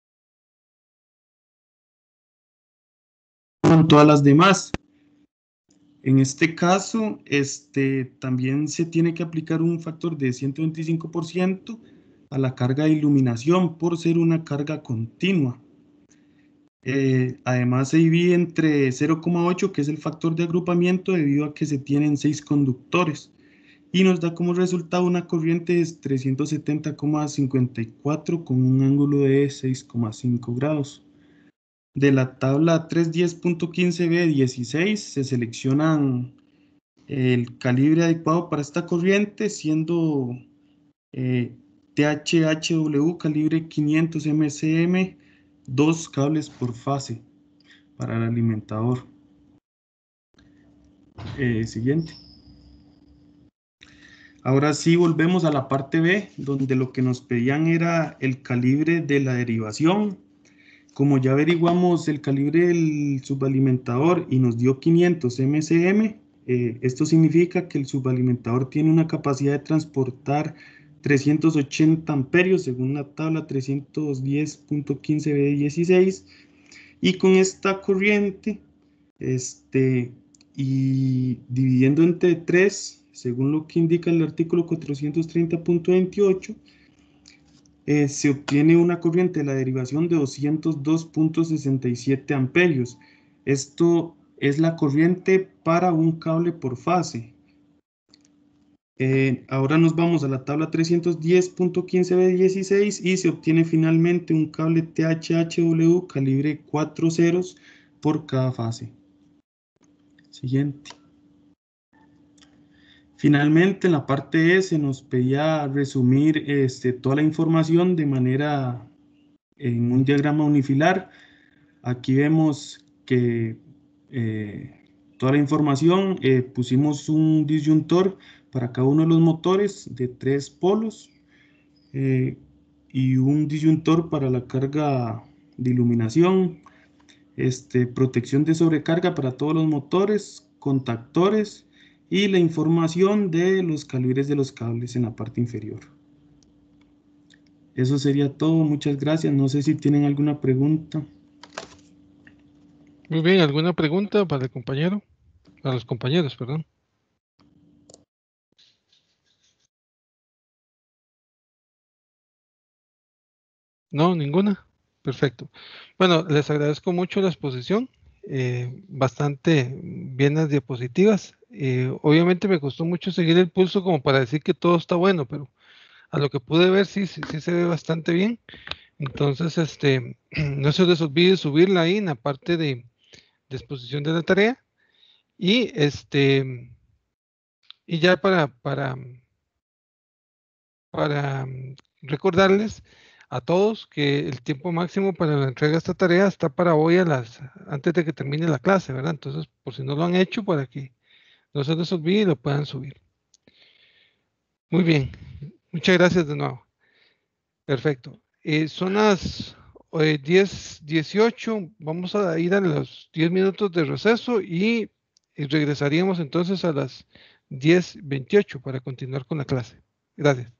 con todas las demás. En este caso, también se tiene que aplicar un factor de 125% a la carga de iluminación por ser una carga continua. Además se divide entre 0,8, que es el factor de agrupamiento, debido a que se tienen 6 conductores, y nos da como resultado una corriente de 370,54 con un ángulo de 6,5 grados. De la tabla 310.15B16 se seleccionan el calibre adecuado para esta corriente, siendo THHW calibre 500 MCM, 2 cables por fase para el alimentador. Siguiente. Ahora sí volvemos a la parte B, donde lo que nos pedían era el calibre de la derivación como ya averiguamos el calibre del subalimentador y nos dio 500 MCM, esto significa que el subalimentador tiene una capacidad de transportar 380 amperios según la tabla 310.15b16, y con esta corriente y dividiendo entre 3, según lo que indica el artículo 430.28, se obtiene una corriente de la derivación de 202.67 amperios. Esto es la corriente para un cable por fase. Ahora nos vamos a la tabla 310.15b16 y se obtiene finalmente un cable THHW calibre 4 ceros por cada fase. Siguiente. Finalmente, en la parte E se nos pedía resumir toda la información de manera en un diagrama unifilar. Aquí vemos que toda la información, pusimos un disyuntor para cada uno de los motores de 3 polos y un disyuntor para la carga de iluminación, protección de sobrecarga para todos los motores, contactores y la información de los calibres de los cables en la parte inferior. Eso sería todo, muchas gracias. No sé si tienen alguna pregunta. Muy bien, ¿alguna pregunta para el compañero? Para los compañeros, perdón. No, ninguna. Perfecto. Bueno, les agradezco mucho la exposición. Bastante bien las diapositivas. Obviamente me costó mucho seguir el pulso como para decir que todo está bueno, pero a lo que pude ver sí se ve bastante bien. Entonces, no se les olvide subirla ahí en la parte de exposición de la tarea. Y y ya para recordarles a todos que el tiempo máximo para la entrega de esta tarea está para hoy antes de que termine la clase, ¿verdad? Entonces, por si no lo han hecho, para que no se les olvide y lo puedan subir. Muy bien, muchas gracias de nuevo. Perfecto. Son las 10:18, vamos a ir a los 10 minutos de receso y regresaríamos entonces a las 10:28 para continuar con la clase. Gracias.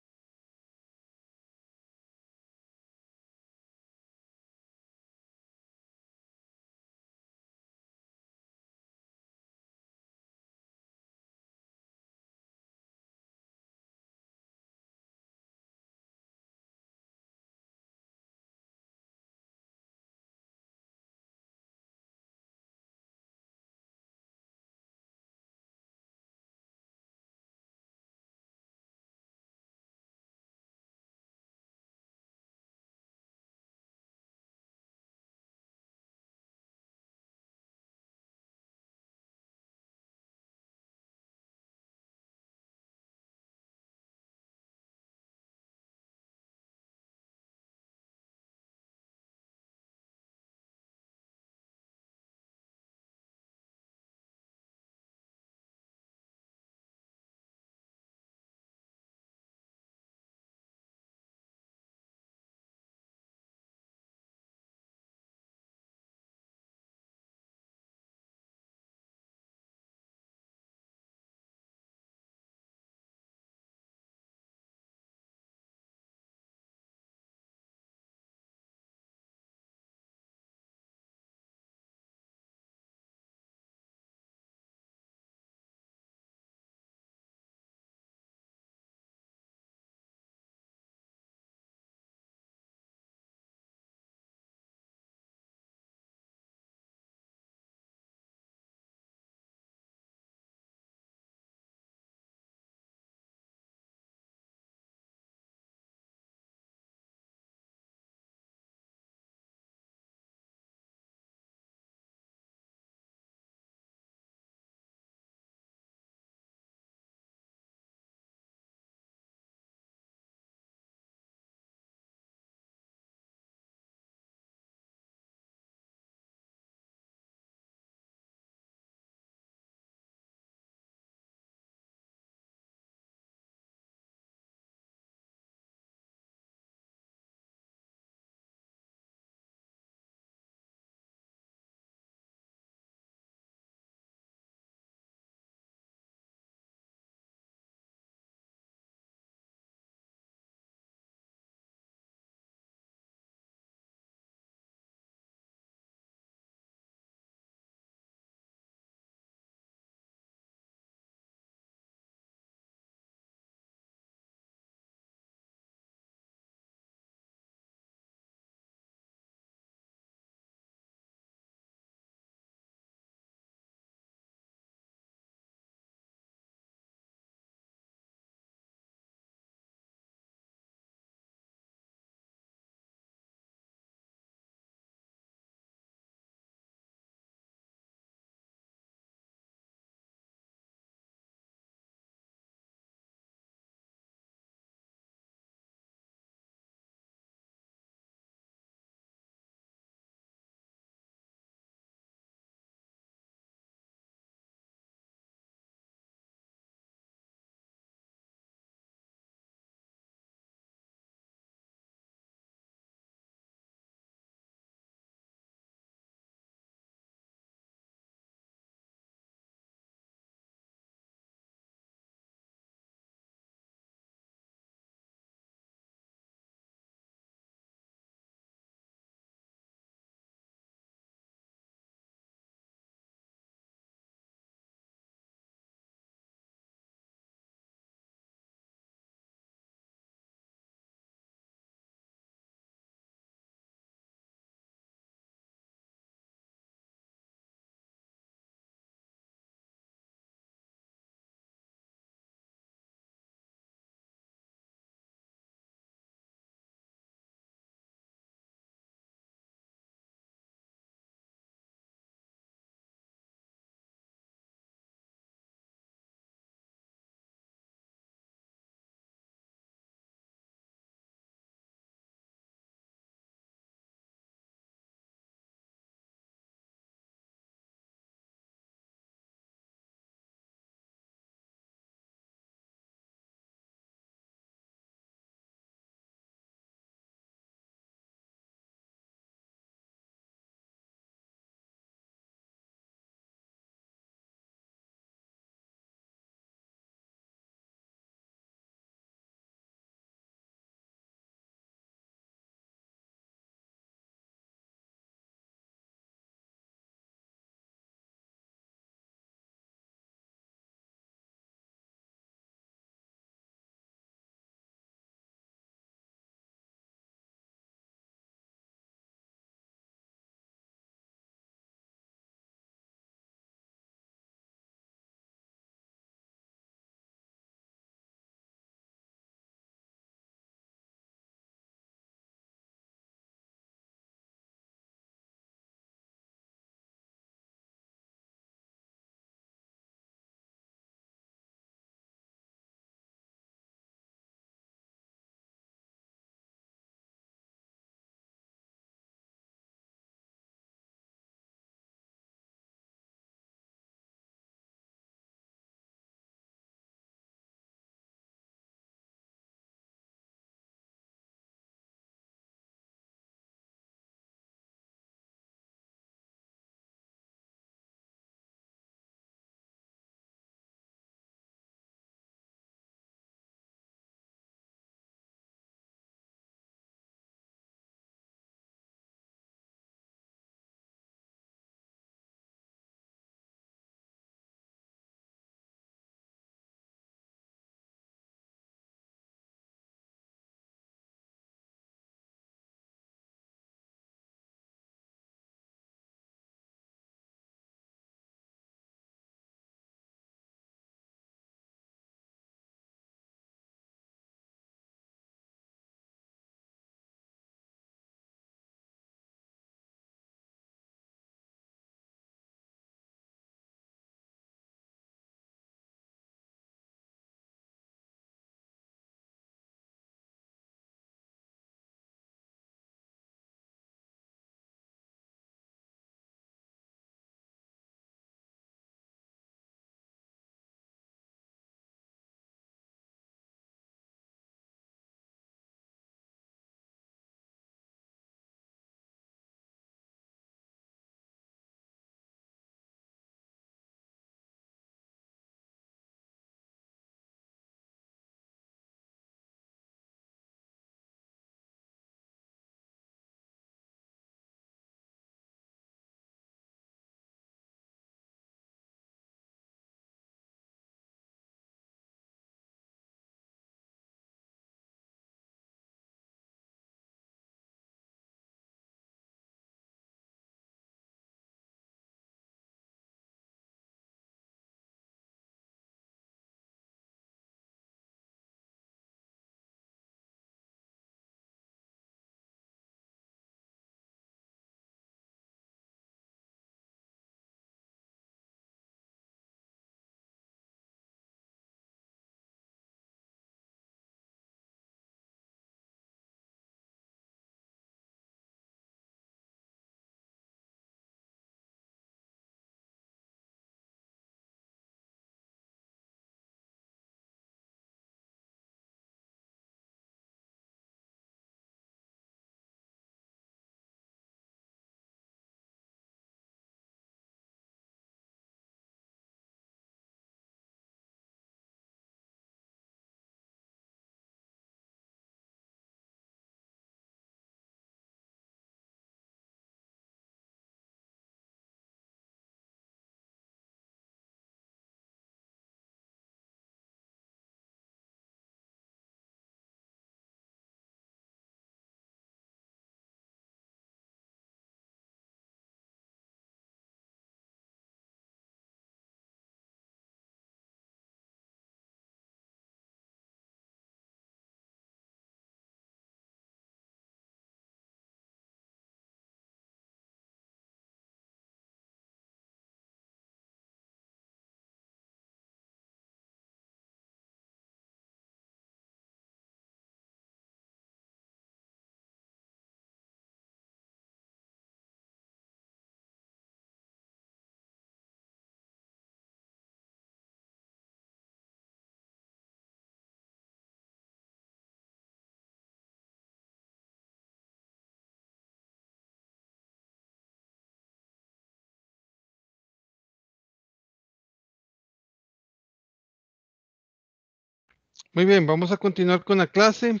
Muy bien, vamos a continuar con la clase.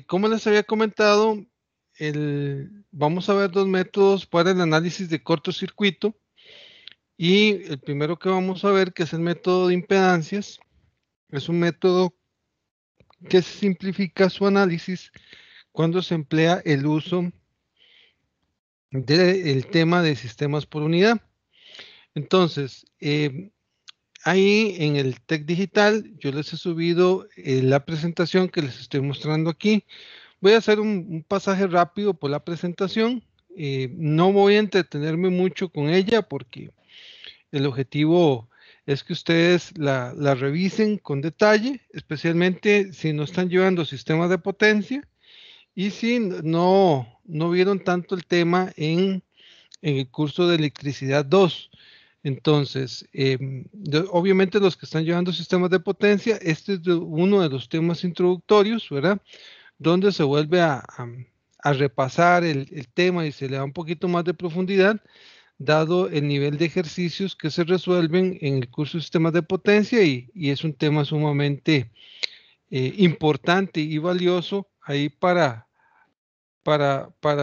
Como les había comentado, vamos a ver dos métodos para el análisis de cortocircuito. Y el primero que vamos a ver, que es el método de impedancias, es un método que simplifica su análisis cuando se emplea el uso del tema de sistemas por unidad. Entonces, ahí en el TEC Digital, yo les he subido la presentación que les estoy mostrando aquí. Voy a hacer un pasaje rápido por la presentación. No voy a entretenerme mucho con ella porque el objetivo es que ustedes la revisen con detalle, especialmente si no están llevando sistemas de potencia y si no vieron tanto el tema en el curso de electricidad 2. Entonces, obviamente los que están llevando sistemas de potencia, este es uno de los temas introductorios, ¿verdad? Donde se vuelve a repasar el tema y se le da un poquito más de profundidad, dado el nivel de ejercicios que se resuelven en el curso de sistemas de potencia y es un tema sumamente importante y valioso ahí para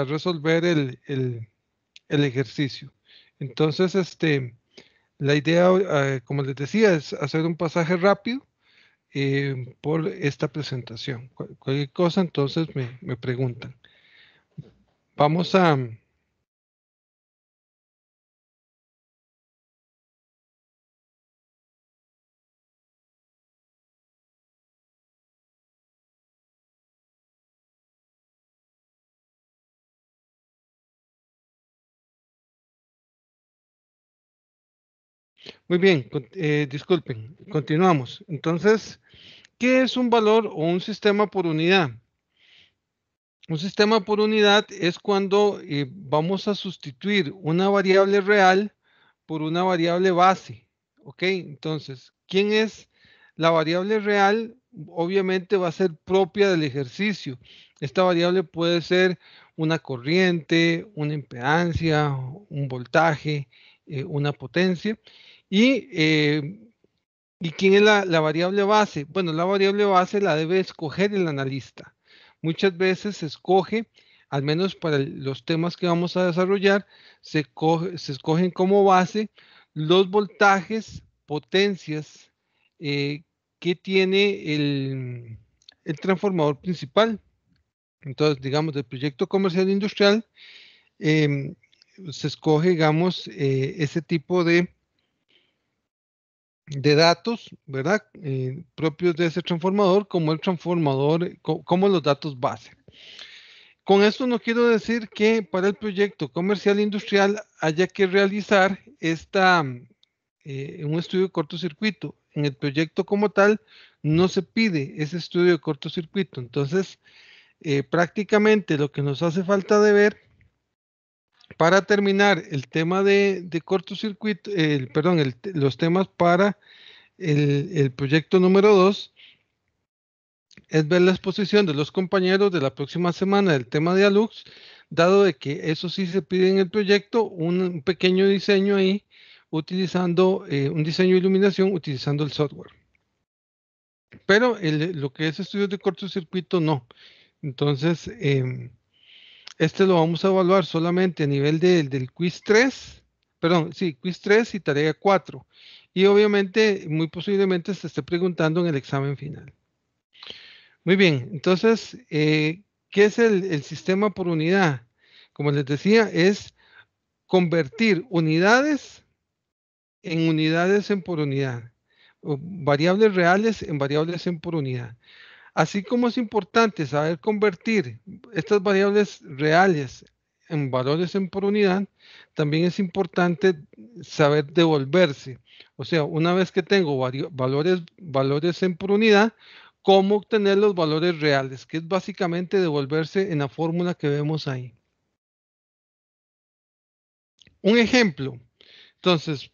resolver el ejercicio. Entonces, la idea, como les decía, es hacer un pasaje rápido por esta presentación. Cualquier cosa, entonces me preguntan. Vamos a... Muy bien, disculpen, continuamos. Entonces, ¿qué es un valor o un sistema por unidad? Un sistema por unidad es cuando vamos a sustituir una variable real por una variable base. ¿Ok? Entonces, ¿quién es la variable real? Obviamente va a ser propia del ejercicio. Esta variable puede ser una corriente, una impedancia, un voltaje, una potencia. ¿Y quién es la variable base? Bueno, la variable base la debe escoger el analista. Muchas veces se escoge, al menos para los temas que vamos a desarrollar, se escogen como base los voltajes, potencias que tiene el transformador principal. Entonces, digamos, del proyecto comercial industrial, se escoge, digamos, ese tipo de datos, ¿verdad? Propios de ese transformador, como el transformador, como los datos base. Con esto no quiero decir que para el proyecto comercial industrial haya que realizar un estudio de cortocircuito. En el proyecto como tal no se pide ese estudio de cortocircuito. Entonces, prácticamente lo que nos hace falta de ver para terminar el tema de cortocircuito, perdón, los temas para el proyecto número 2 es ver la exposición de los compañeros de la próxima semana del tema de ALUX, dado de que eso sí se pide en el proyecto, un pequeño diseño ahí, utilizando un diseño de iluminación, utilizando el software. Pero lo que es estudios de cortocircuito, no. Entonces, este lo vamos a evaluar solamente a nivel del quiz 3, perdón, sí, quiz 3 y tarea 4. Y obviamente, muy posiblemente se esté preguntando en el examen final. Muy bien, entonces, ¿qué es el sistema por unidad? Como les decía, es convertir unidades en por unidad, o variables reales en variables en por unidad. Así como es importante saber convertir estas variables reales en valores en por unidad, también es importante saber devolverse. O sea, una vez que tengo valores en por unidad, cómo obtener los valores reales, que es básicamente devolverse en la fórmula que vemos ahí. Un ejemplo. Entonces,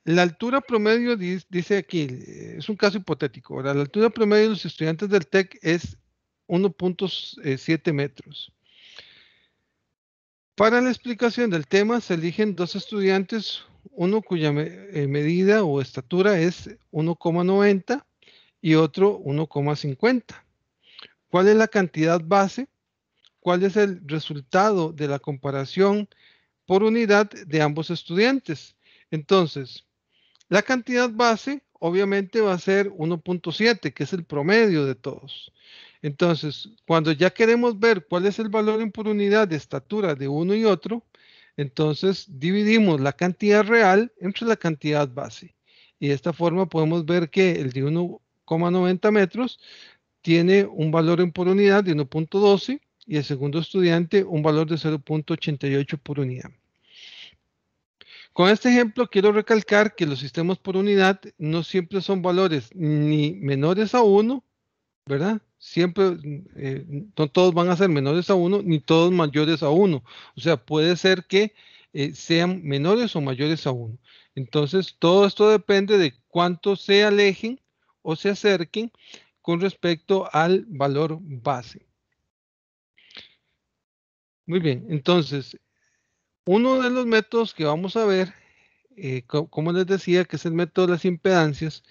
la altura promedio, dice aquí, es un caso hipotético, ¿verdad? La altura promedio de los estudiantes del TEC es 1.7 metros. Para la explicación del tema se eligen dos estudiantes, uno cuya medida o estatura es 1,90 y otro 1,50. ¿Cuál es la cantidad base? ¿Cuál es el resultado de la comparación por unidad de ambos estudiantes? Entonces, la cantidad base obviamente va a ser 1,7, que es el promedio de todos. Entonces, cuando ya queremos ver cuál es el valor por unidad de estatura de uno y otro, entonces dividimos la cantidad real entre la cantidad base. Y de esta forma podemos ver que el de 1,90 metros tiene un valor por unidad de 1,12 y el segundo estudiante un valor de 0,88 por unidad. Con este ejemplo quiero recalcar que los sistemas por unidad no siempre son valores ni menores a 1, ¿verdad? Siempre, no todos van a ser menores a 1, ni todos mayores a 1. O sea, puede ser que sean menores o mayores a 1. Entonces, todo esto depende de cuánto se alejen o se acerquen con respecto al valor base. Muy bien, entonces, uno de los métodos que vamos a ver, como les decía, que es el método de las impedancias,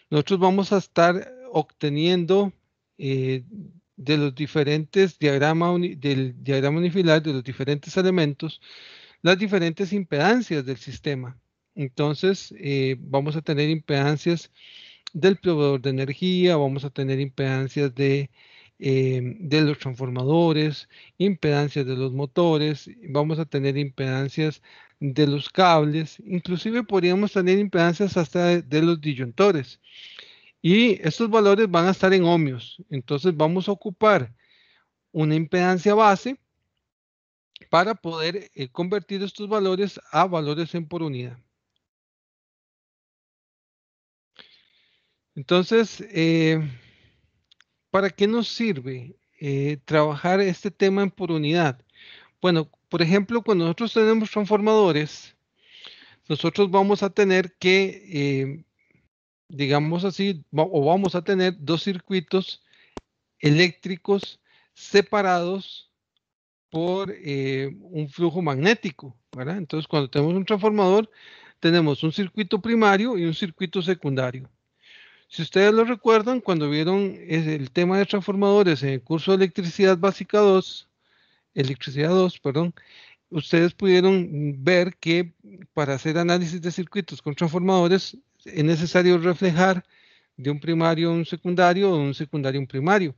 nosotros vamos a estar obteniendo de los diferentes del diagrama unifilar, de los diferentes elementos, las diferentes impedancias del sistema. Entonces, vamos a tener impedancias del proveedor de energía, vamos a tener impedancias de los transformadores, impedancias de los motores, vamos a tener impedancias de los cables, inclusive podríamos tener impedancias hasta de los disyuntores. Y estos valores van a estar en ohmios. Entonces vamos a ocupar una impedancia base para poder convertir estos valores a valores en por unidad. Entonces, ¿para qué nos sirve trabajar este tema en por unidad? Bueno, por ejemplo, cuando nosotros tenemos transformadores, nosotros vamos a tener que, digamos así, o vamos a tener dos circuitos eléctricos separados por un flujo magnético, ¿verdad? Entonces, cuando tenemos un transformador, tenemos un circuito primario y un circuito secundario. Si ustedes lo recuerdan, cuando vieron el tema de transformadores en el curso de electricidad básica 2, electricidad 2, perdón, ustedes pudieron ver que para hacer análisis de circuitos con transformadores es necesario reflejar de un primario a un secundario o de un secundario a un primario.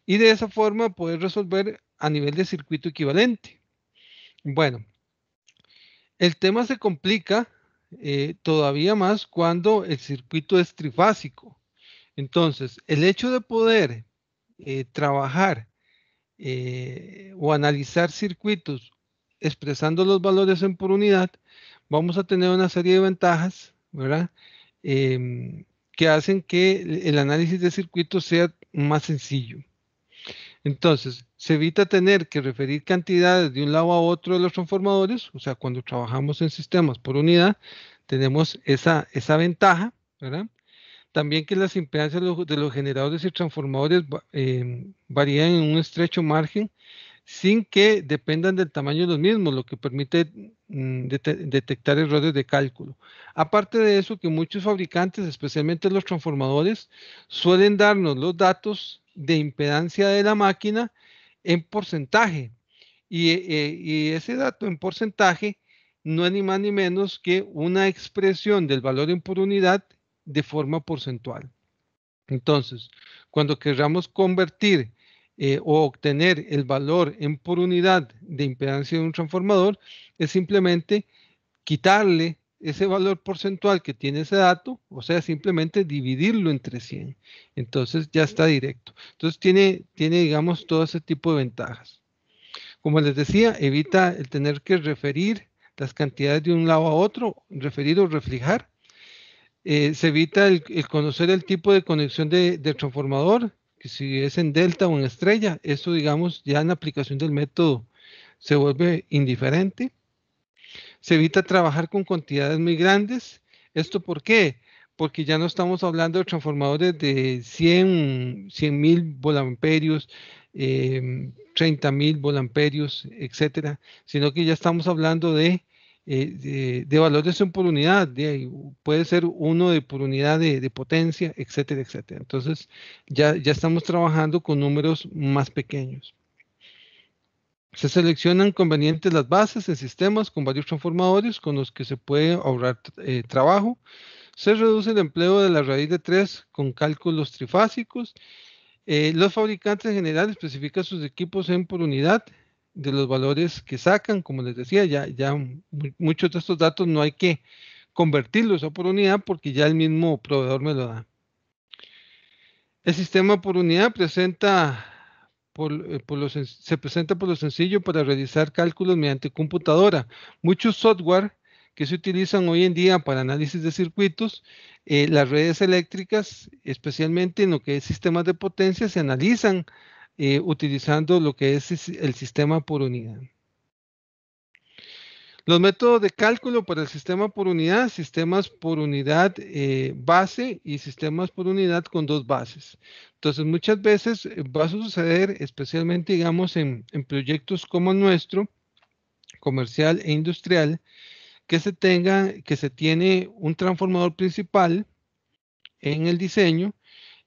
Y de esa forma poder resolver a nivel de circuito equivalente. Bueno, el tema se complica todavía más cuando el circuito es trifásico. Entonces, el hecho de poder trabajar o analizar circuitos expresando los valores en por unidad, vamos a tener una serie de ventajas, ¿verdad? Que hacen que el análisis de circuitos sea más sencillo. Entonces, se evita tener que referir cantidades de un lado a otro de los transformadores, o sea, cuando trabajamos en sistemas por unidad, tenemos esa ventaja, ¿verdad? También que las impedancias de los generadores y transformadores varían en un estrecho margen sin que dependan del tamaño de los mismos, lo que permite detectar errores de cálculo. Aparte de eso, que muchos fabricantes, especialmente los transformadores, suelen darnos los datos de impedancia de la máquina en porcentaje. Y ese dato en porcentaje no es ni más ni menos que una expresión del valor en por unidad de forma porcentual. Entonces, cuando queramos convertir o obtener el valor en por unidad de impedancia de un transformador, es simplemente quitarle ese valor porcentual que tiene ese dato, o sea, simplemente dividirlo entre 100. Entonces ya está directo. Entonces tiene, digamos, todo ese tipo de ventajas. Como les decía, evita el tener que referir las cantidades de un lado a otro, referir o reflejar. Se evita el conocer el tipo de conexión del transformador, que si es en delta o en estrella, eso digamos ya en la aplicación del método se vuelve indiferente. Se evita trabajar con cantidades muy grandes. ¿Esto por qué? Porque ya no estamos hablando de transformadores de 100.000 volamperios, 30.000 volamperios, etcétera, sino que ya estamos hablando de de valores por unidad, puede ser 1 por unidad de potencia, etcétera, etcétera. Entonces, ya estamos trabajando con números más pequeños. Se seleccionan convenientes las bases en sistemas con varios transformadores con los que se puede ahorrar trabajo. Se reduce el empleo de la raíz de 3 con cálculos trifásicos. Los fabricantes en general especifican sus equipos en por unidad de los valores que sacan. Como les decía, ya muchos de estos datos no hay que convertirlos a por unidad porque ya el mismo proveedor me lo da. El sistema por unidad se presenta por lo sencillo para realizar cálculos mediante computadora. Muchos software que se utilizan hoy en día para análisis de circuitos, las redes eléctricas, especialmente en lo que es sistemas de potencia, se analizan utilizando lo que es el sistema por unidad. Los métodos de cálculo para el sistema por unidad, sistemas por unidad base y sistemas por unidad con 2 bases. Entonces, muchas veces va a suceder, especialmente, digamos, en proyectos como el nuestro, comercial e industrial, que se tiene un transformador principal en el diseño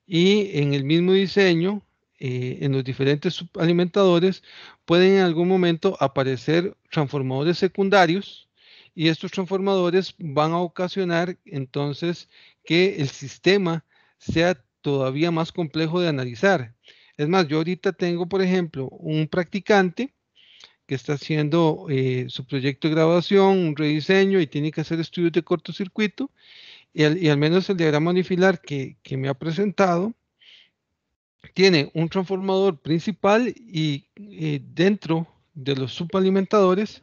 y en el mismo diseño, en los diferentes subalimentadores, pueden en algún momento aparecer transformadores secundarios y estos transformadores van a ocasionar entonces que el sistema sea todavía más complejo de analizar. Es más, yo ahorita tengo, por ejemplo, un practicante que está haciendo su proyecto de graduación, un rediseño y tiene que hacer estudios de cortocircuito y al menos el diagrama unifilar que me ha presentado tiene un transformador principal y dentro de los subalimentadores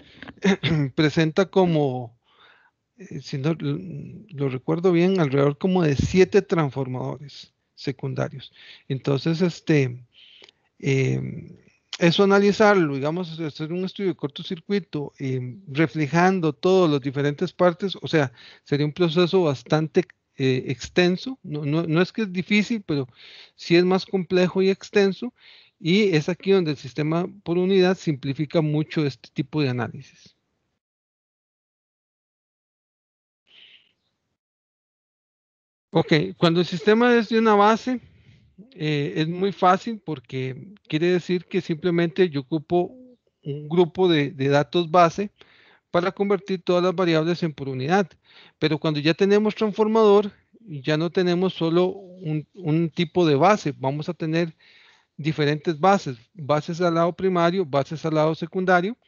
presenta como, si no lo recuerdo bien, alrededor como de 7 transformadores secundarios. Entonces, eso analizarlo, digamos, hacer un estudio de cortocircuito, reflejando todas las diferentes partes, o sea, sería un proceso bastante extenso, no es que es difícil, pero sí es más complejo y extenso, y es aquí donde el sistema por unidad simplifica mucho este tipo de análisis. Ok, cuando el sistema es de una base, es muy fácil porque quiere decir que simplemente yo ocupo un grupo de datos base para convertir todas las variables en por unidad. Pero cuando ya tenemos transformador, ya no tenemos solo un tipo de base, vamos a tener diferentes bases al lado primario, bases al lado secundario,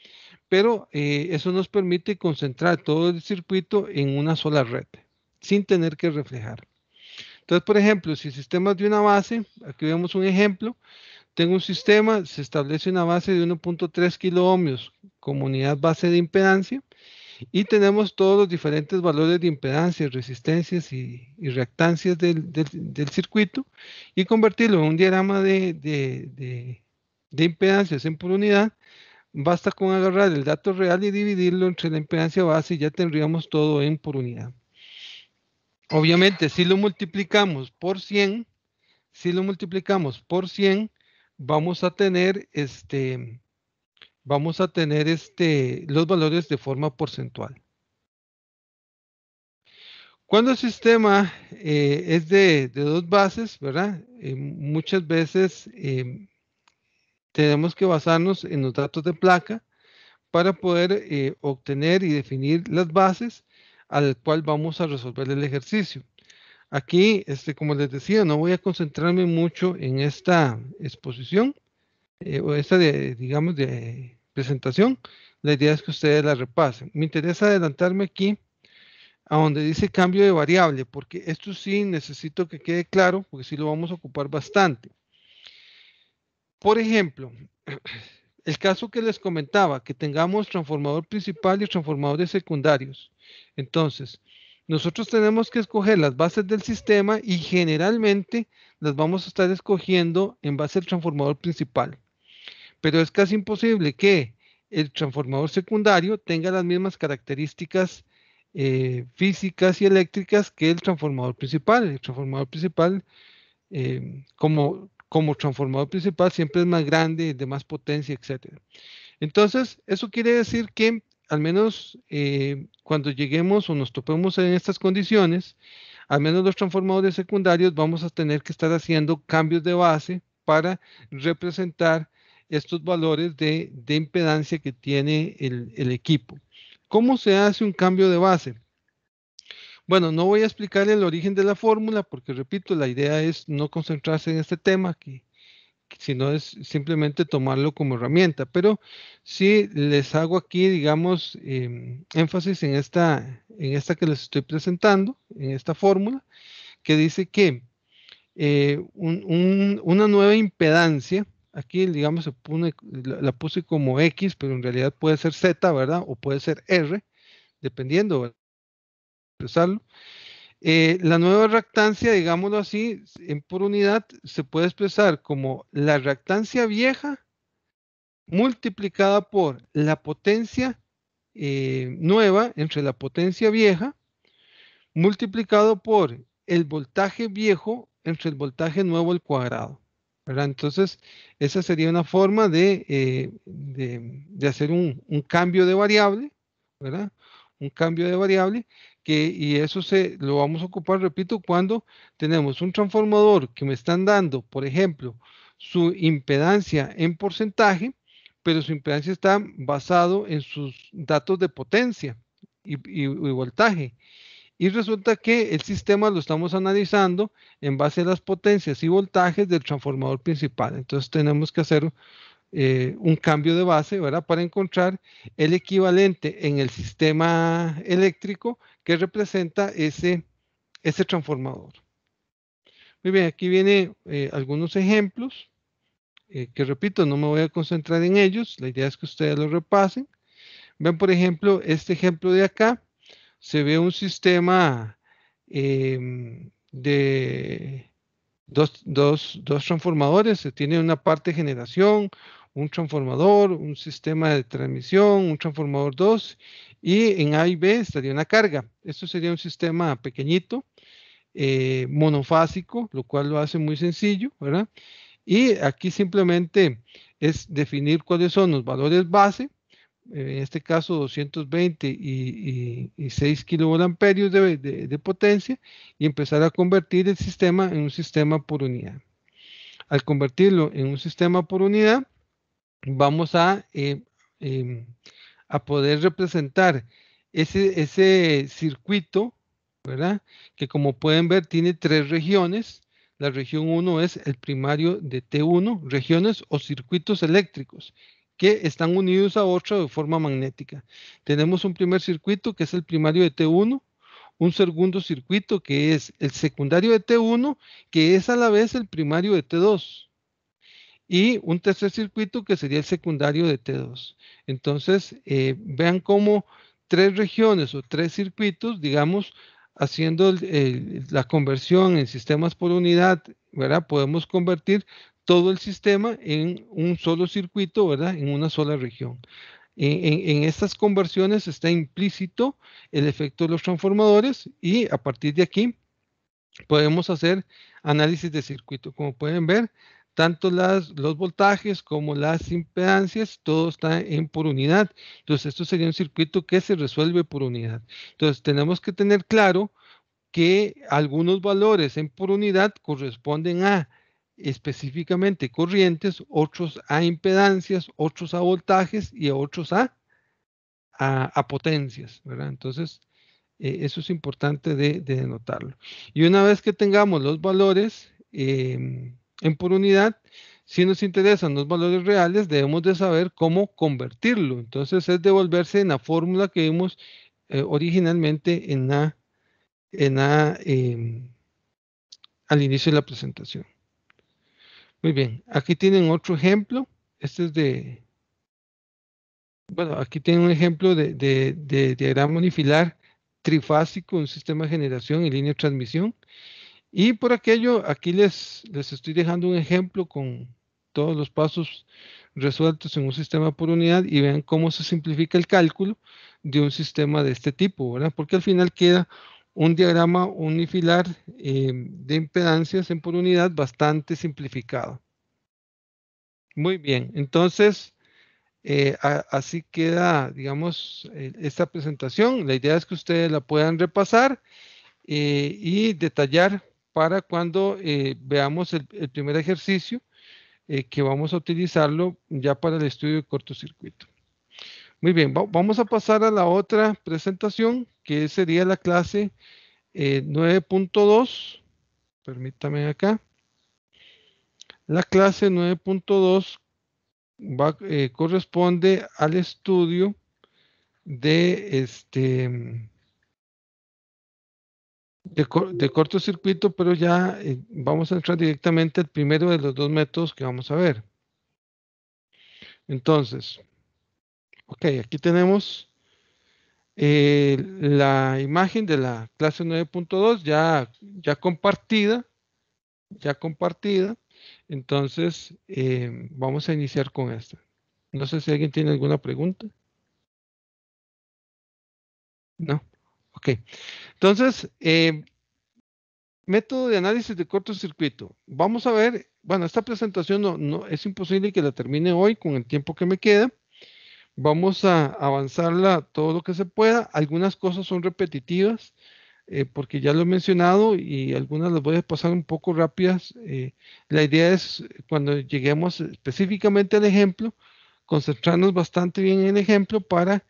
pero eso nos permite concentrar todo el circuito en una sola red, sin tener que reflejar. Entonces, por ejemplo, si el sistema es de una base, aquí vemos un ejemplo, tengo un sistema, se establece una base de 1.3 kiloohmios como unidad base de impedancia y tenemos todos los diferentes valores de impedancia, resistencias y reactancias del circuito y convertirlo en un diagrama de impedancias en por unidad. Basta con agarrar el dato real y dividirlo entre la impedancia base y ya tendríamos todo en por unidad. Obviamente, si lo multiplicamos por 100, vamos a tener los valores de forma porcentual. Cuando el sistema es de 2 bases, ¿verdad? Muchas veces tenemos que basarnos en los datos de placa para poder obtener y definir las bases al cual vamos a resolver el ejercicio. Aquí, como les decía, no voy a concentrarme mucho en esta exposición o esta, digamos, de presentación. La idea es que ustedes la repasen. Me interesa adelantarme aquí a donde dice cambio de variable, porque esto sí necesito que quede claro, porque sí lo vamos a ocupar bastante. Por ejemplo, el caso que les comentaba, que tengamos transformador principal y transformadores secundarios. Entonces, nosotros tenemos que escoger las bases del sistema y generalmente las vamos a estar escogiendo en base al transformador principal. Pero es casi imposible que el transformador secundario tenga las mismas características físicas y eléctricas que el transformador principal. El transformador principal, como transformador principal, siempre es más grande, de más potencia, etc. Entonces, eso quiere decir que al menos cuando lleguemos o nos topemos en estas condiciones, al menos los transformadores secundarios vamos a tener que estar haciendo cambios de base para representar estos valores de impedancia que tiene el equipo. ¿Cómo se hace un cambio de base? Bueno, no voy a explicar el origen de la fórmula porque, repito, la idea es no concentrarse en este tema, sino es simplemente tomarlo como herramienta. Pero sí les hago aquí, digamos, énfasis en esta que les estoy presentando, en esta fórmula, que dice que una nueva impedancia, aquí digamos la puse como X, pero en realidad puede ser Z, ¿verdad? O puede ser R, dependiendo, ¿verdad? Expresarlo. La nueva reactancia, digámoslo así, por unidad, se puede expresar como la reactancia vieja multiplicada por la potencia nueva entre la potencia vieja, multiplicado por el voltaje viejo entre el voltaje nuevo al cuadrado, ¿verdad? Entonces, esa sería una forma de hacer un cambio de variable, ¿verdad? Un cambio de variable y eso lo vamos a ocupar, repito, cuando tenemos un transformador que me están dando, por ejemplo, su impedancia en porcentaje, pero su impedancia está basado en sus datos de potencia y voltaje. Y resulta que el sistema lo estamos analizando en base a las potencias y voltajes del transformador principal. Entonces tenemos que hacer un cambio de base, ¿verdad? Para encontrar el equivalente en el sistema eléctrico que representa ese transformador. Muy bien, aquí vienen algunos ejemplos que, repito, no me voy a concentrar en ellos. La idea es que ustedes lo repasen. Ven, por ejemplo, este ejemplo de acá. Se ve un sistema de dos transformadores. Se tiene una parte de generación, un transformador, un sistema de transmisión, un transformador 2, y en A y B estaría una carga. Esto sería un sistema pequeñito, monofásico, lo cual lo hace muy sencillo, ¿verdad? Y aquí simplemente es definir cuáles son los valores base, en este caso 220 y 6 kilovoltamperios de potencia, y empezar a convertir el sistema en un sistema por unidad. Al convertirlo en un sistema por unidad, vamos a poder representar ese circuito, ¿verdad? Que, como pueden ver, tiene 3 regiones. La región 1 es el primario de T1, regiones o circuitos eléctricos que están unidos a otro de forma magnética. Tenemos un primer circuito que es el primario de T1, un segundo circuito que es el secundario de T1, que es a la vez el primario de T2, y un tercer circuito que sería el secundario de T2. Entonces, vean cómo 3 regiones o 3 circuitos, digamos, haciendo la conversión en sistemas por unidad, ¿verdad? Podemos convertir todo el sistema en un solo circuito, ¿verdad? En una sola región. En estas conversiones está implícito el efecto de los transformadores, y a partir de aquí podemos hacer análisis de circuito. Como pueden ver, tanto los voltajes como las impedancias, todo está en por unidad. Entonces, esto sería un circuito que se resuelve por unidad. Entonces, tenemos que tener claro que algunos valores en por unidad corresponden a específicamente corrientes, otros a impedancias, otros a voltajes y a otros a potencias, ¿verdad? Entonces, eso es importante de denotarlo. Y una vez que tengamos los valores en por unidad, si nos interesan los valores reales, debemos de saber cómo convertirlo. Entonces, es devolverse en la fórmula que vimos originalmente al inicio de la presentación. Muy bien, aquí tienen otro ejemplo. Este es bueno, aquí tienen un ejemplo de diagrama unifilar trifásico, un sistema de generación y línea de transmisión. Y por aquello, aquí les estoy dejando un ejemplo con todos los pasos resueltos en un sistema por unidad, y vean cómo se simplifica el cálculo de un sistema de este tipo, ¿verdad? Porque al final queda un diagrama unifilar de impedancias en por unidad bastante simplificado. Muy bien, entonces Así queda, digamos, esta presentación. La idea es que ustedes la puedan repasar y detallar para cuando veamos el primer ejercicio que vamos a utilizarlo ya para el estudio de cortocircuito. Muy bien, vamos a pasar a la otra presentación, que sería la clase 9.2. Permítame acá. La clase 9.2 corresponde al estudio de de cortocircuito, pero ya vamos a entrar directamente al primero de los dos métodos que vamos a ver. Entonces, ok, aquí tenemos la imagen de la clase 9.2 ya compartida, Entonces, vamos a iniciar con esta. No sé si alguien tiene alguna pregunta. No. Ok. Entonces, método de análisis de cortocircuito. Vamos a ver, bueno, esta presentación no es imposible que la termine hoy con el tiempo que me queda. Vamos a avanzarla todo lo que se pueda. Algunas cosas son repetitivas porque ya lo he mencionado y algunas las voy a pasar un poco rápidas. La idea es cuando lleguemos específicamente al ejemplo, concentrarnos bastante bien en el ejemplo para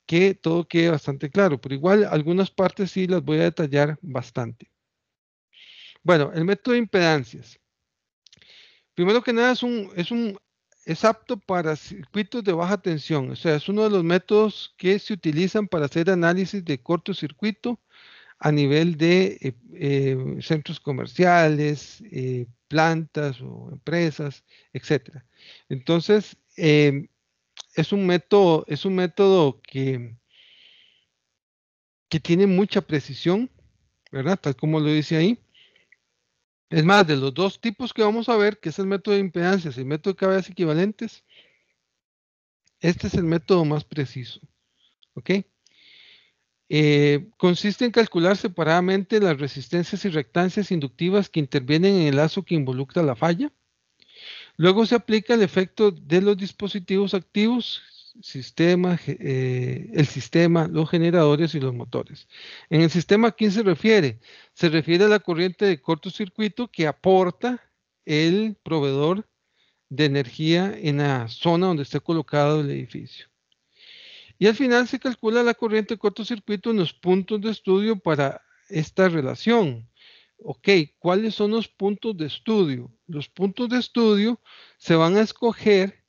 que todo quede bastante claro. Pero igual algunas partes sí las voy a detallar bastante. Bueno, el método de impedancias. Primero que nada es apto para circuitos de baja tensión. O sea, es uno de los métodos que se utilizan para hacer análisis de cortocircuito a nivel de centros comerciales, plantas o empresas, etcétera. Entonces, es un método que tiene mucha precisión, ¿verdad? Tal como lo dice ahí. Es más, de los dos tipos que vamos a ver, que es el método de impedancias y el método de cavidades equivalentes, este es el método más preciso. ¿Ok? Consiste en calcular separadamente las resistencias y reactancias inductivas que intervienen en el lazo que involucra la falla. Luego se aplica el efecto de los dispositivos activos, el sistema, los generadores y los motores. En el sistema, ¿a quién se refiere? Se refiere a la corriente de cortocircuito que aporta el proveedor de energía en la zona donde esté colocado el edificio. Y al final se calcula la corriente de cortocircuito en los puntos de estudio para esta relación. Ok, ¿cuáles son los puntos de estudio? Los puntos de estudio se van a escoger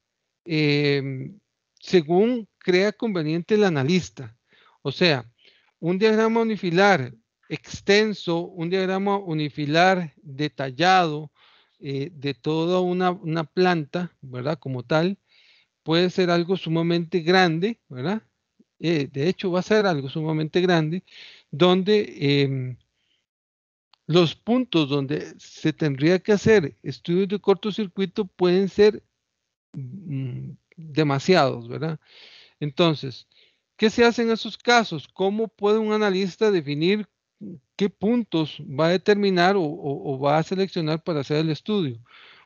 según crea conveniente el analista. O sea, un diagrama unifilar extenso, un diagrama unifilar detallado de toda una planta, ¿verdad? Como tal, puede ser algo sumamente grande, ¿verdad? De hecho, va a ser algo sumamente grande, donde los puntos donde se tendría que hacer estudios de cortocircuito pueden ser demasiados, ¿verdad? Entonces, ¿qué se hace en esos casos? ¿Cómo puede un analista definir qué puntos va a determinar o va a seleccionar para hacer el estudio?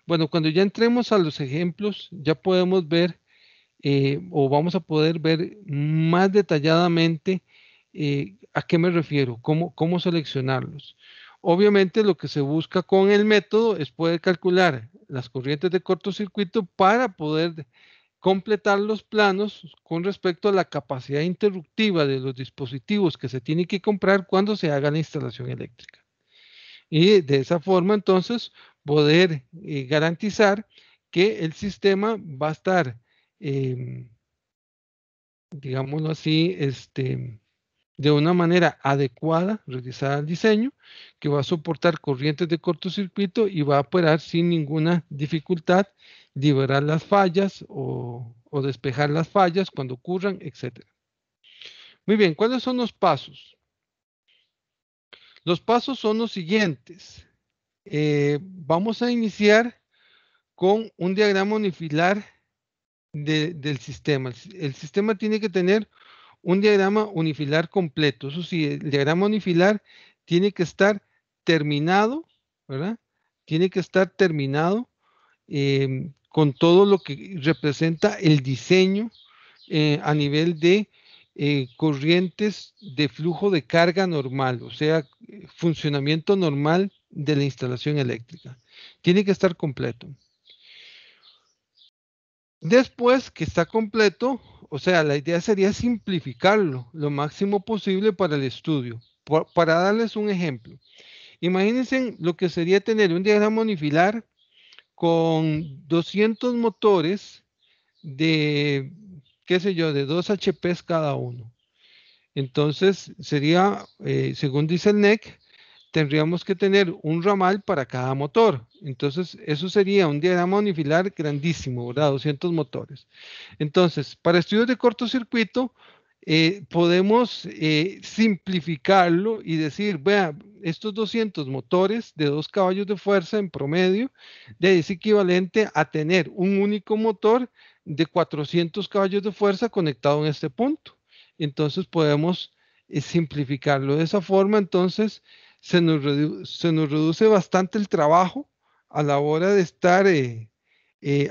Bueno, cuando ya entremos a los ejemplos, ya podemos ver o vamos a poder ver más detalladamente a qué me refiero, cómo seleccionarlos. Obviamente lo que se busca con el método es poder calcular las corrientes de cortocircuito para poder completar los planos con respecto a la capacidad interruptiva de los dispositivos que se tienen que comprar cuando se haga la instalación eléctrica. Y de esa forma entonces poder garantizar que el sistema va a estar digámoslo así, de una manera adecuada, realizada al diseño, que va a soportar corrientes de cortocircuito y va a operar sin ninguna dificultad, liberar las fallas o despejar las fallas cuando ocurran, etc. Muy bien, ¿cuáles son los pasos? Los pasos son los siguientes. Vamos a iniciar con un diagrama unifilar del sistema. El sistema tiene que tener un diagrama unifilar completo. Eso sí, el diagrama unifilar tiene que estar terminado, ¿verdad? Tiene que estar terminado con todo lo que representa el diseño a nivel de corrientes de flujo de carga normal, o sea, funcionamiento normal de la instalación eléctrica. Tiene que estar completo. Después que está completo, o sea, la idea sería simplificarlo lo máximo posible para el estudio. Para darles un ejemplo, imagínense lo que sería tener un diagrama unifilar con 200 motores de, qué sé yo, de 2 HPs cada uno. Entonces sería, según dice el NEC, tendríamos que tener un ramal para cada motor. Entonces, eso sería un diagrama unifilar grandísimo, ¿verdad? 200 motores. Entonces, para estudios de cortocircuito, podemos simplificarlo y decir, vea, estos 200 motores de 2 caballos de fuerza en promedio, es equivalente a tener un único motor de 400 caballos de fuerza conectado en este punto. Entonces, podemos simplificarlo de esa forma. Entonces, se nos reduce bastante el trabajo a la hora de estar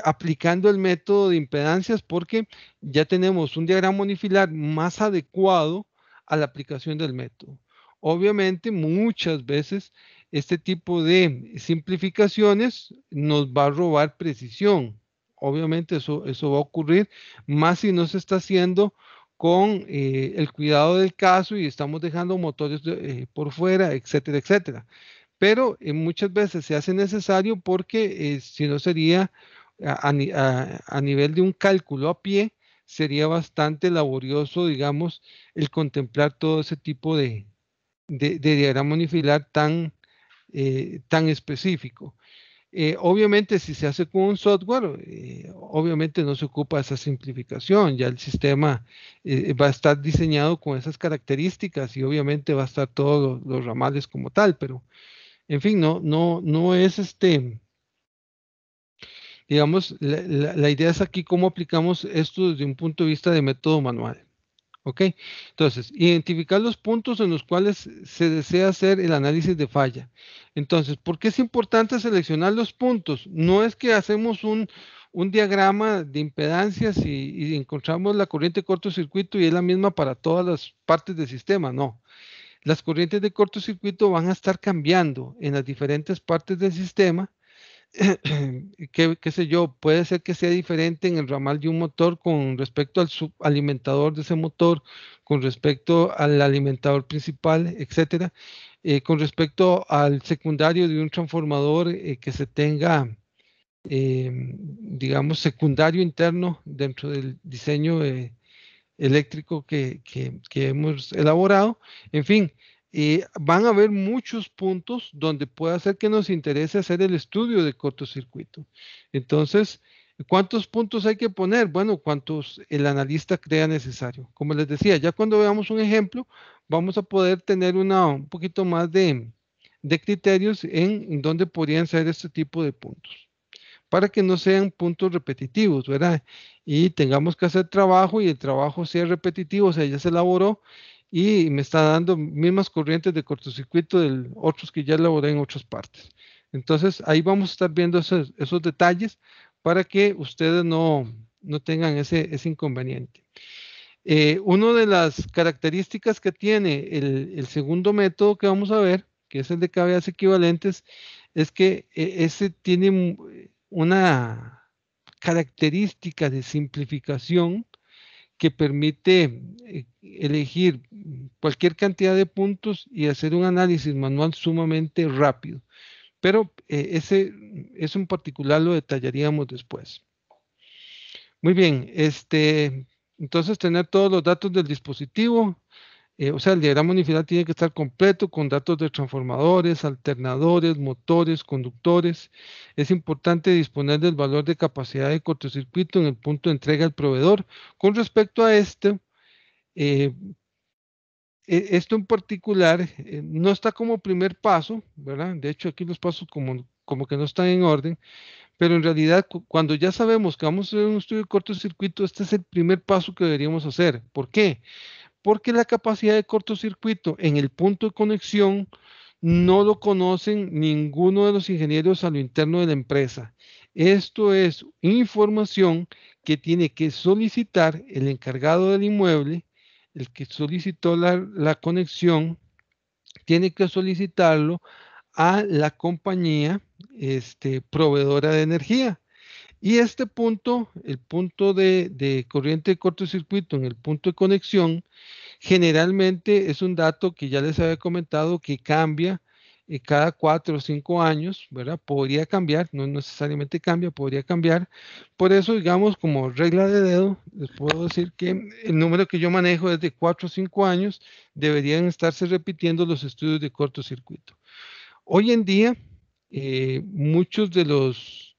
aplicando el método de impedancias, porque ya tenemos un diagrama unifilar más adecuado a la aplicación del método. Obviamente, muchas veces este tipo de simplificaciones nos va a robar precisión. Obviamente eso va a ocurrir, más si no se está haciendo con el cuidado del caso y estamos dejando motores por fuera, etcétera, etcétera. Pero muchas veces se hace necesario porque si no sería a nivel de un cálculo a pie, sería bastante laborioso, digamos, el contemplar todo ese tipo de diagrama unifilar tan específico. Obviamente, si se hace con un software, obviamente no se ocupa esa simplificación, ya el sistema va a estar diseñado con esas características y obviamente va a estar todos los ramales como tal, pero en fin, no es digamos, la idea es aquí cómo aplicamos esto desde un punto de vista de método manual. ¿Ok? Entonces, identificar los puntos en los cuales se desea hacer el análisis de falla. Entonces, ¿por qué es importante seleccionar los puntos? No es que hacemos un diagrama de impedancias y encontramos la corriente de cortocircuito y es la misma para todas las partes del sistema. No. Las corrientes de cortocircuito van a estar cambiando en las diferentes partes del sistema. Qué sé yo, puede ser que sea diferente en el ramal de un motor con respecto al subalimentador de ese motor, con respecto al alimentador principal, etcétera, con respecto al secundario de un transformador que se tenga, digamos, secundario interno dentro del diseño eléctrico que hemos elaborado. En fin, van a haber muchos puntos donde puede hacer que nos interese hacer el estudio de cortocircuito. Entonces, ¿cuántos puntos hay que poner? Bueno, cuantos el analista crea necesario. Como les decía, ya cuando veamos un ejemplo, vamos a poder tener un poquito más de criterios en donde podrían ser este tipo de puntos, para que no sean puntos repetitivos, ¿verdad? Y tengamos que hacer trabajo y el trabajo sea repetitivo, o sea, ya se elaboró y me está dando mismas corrientes de cortocircuito de otros que ya elaboré en otras partes. Entonces, ahí vamos a estar viendo esos detalles para que ustedes no tengan ese inconveniente. Una de las características que tiene el segundo método que vamos a ver, que es el de cavidades equivalentes, es que ese tiene una característica de simplificación que permite elegir cualquier cantidad de puntos y hacer un análisis manual sumamente rápido. Pero eso en particular lo detallaríamos después. Muy bien, entonces tener todos los datos del dispositivo, o sea, el diagrama unifilar tiene que estar completo con datos de transformadores, alternadores, motores, conductores. Es importante disponer del valor de capacidad de cortocircuito en el punto de entrega al proveedor. Con respecto a esto en particular no está como primer paso, ¿verdad? De hecho, aquí los pasos como que no están en orden, pero en realidad cuando ya sabemos que vamos a hacer un estudio de cortocircuito, este es el primer paso que deberíamos hacer. ¿Por qué? Porque la capacidad de cortocircuito en el punto de conexión no lo conocen ninguno de los ingenieros a lo interno de la empresa. Esto es información que tiene que solicitar el encargado del inmueble, el que solicitó la conexión, tiene que solicitarlo a la compañía proveedora de energía. Y este punto, el punto de corriente de cortocircuito en el punto de conexión, generalmente es un dato que ya les había comentado que cambia cada 4 o 5 años, ¿verdad? Podría cambiar, no necesariamente cambia, podría cambiar. Por eso, digamos, como regla de dedo, les puedo decir que el número que yo manejo es de 4 o 5 años, deberían estarse repitiendo los estudios de cortocircuito. Hoy en día, muchos de los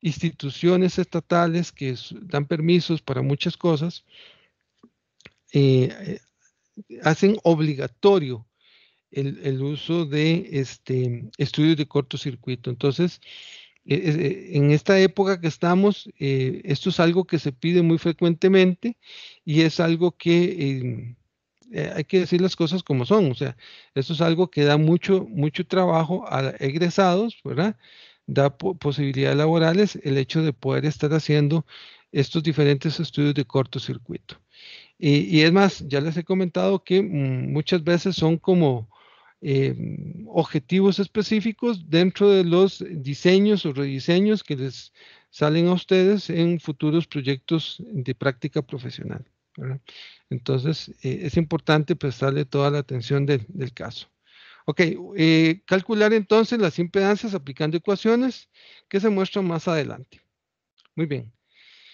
instituciones estatales que dan permisos para muchas cosas, hacen obligatorio el uso de estudios de cortocircuito. Entonces, en esta época que estamos, esto es algo que se pide muy frecuentemente y es algo que hay que decir las cosas como son. O sea, esto es algo que da mucho trabajo a egresados, ¿verdad? Da posibilidades laborales el hecho de poder estar haciendo estos diferentes estudios de cortocircuito. Y es más, ya les he comentado que muchas veces son como objetivos específicos dentro de los diseños o rediseños que les salen a ustedes en futuros proyectos de práctica profesional, ¿verdad? Entonces, es importante prestarle toda la atención del caso. Ok, calcular entonces las impedancias aplicando ecuaciones que se muestran más adelante. Muy bien.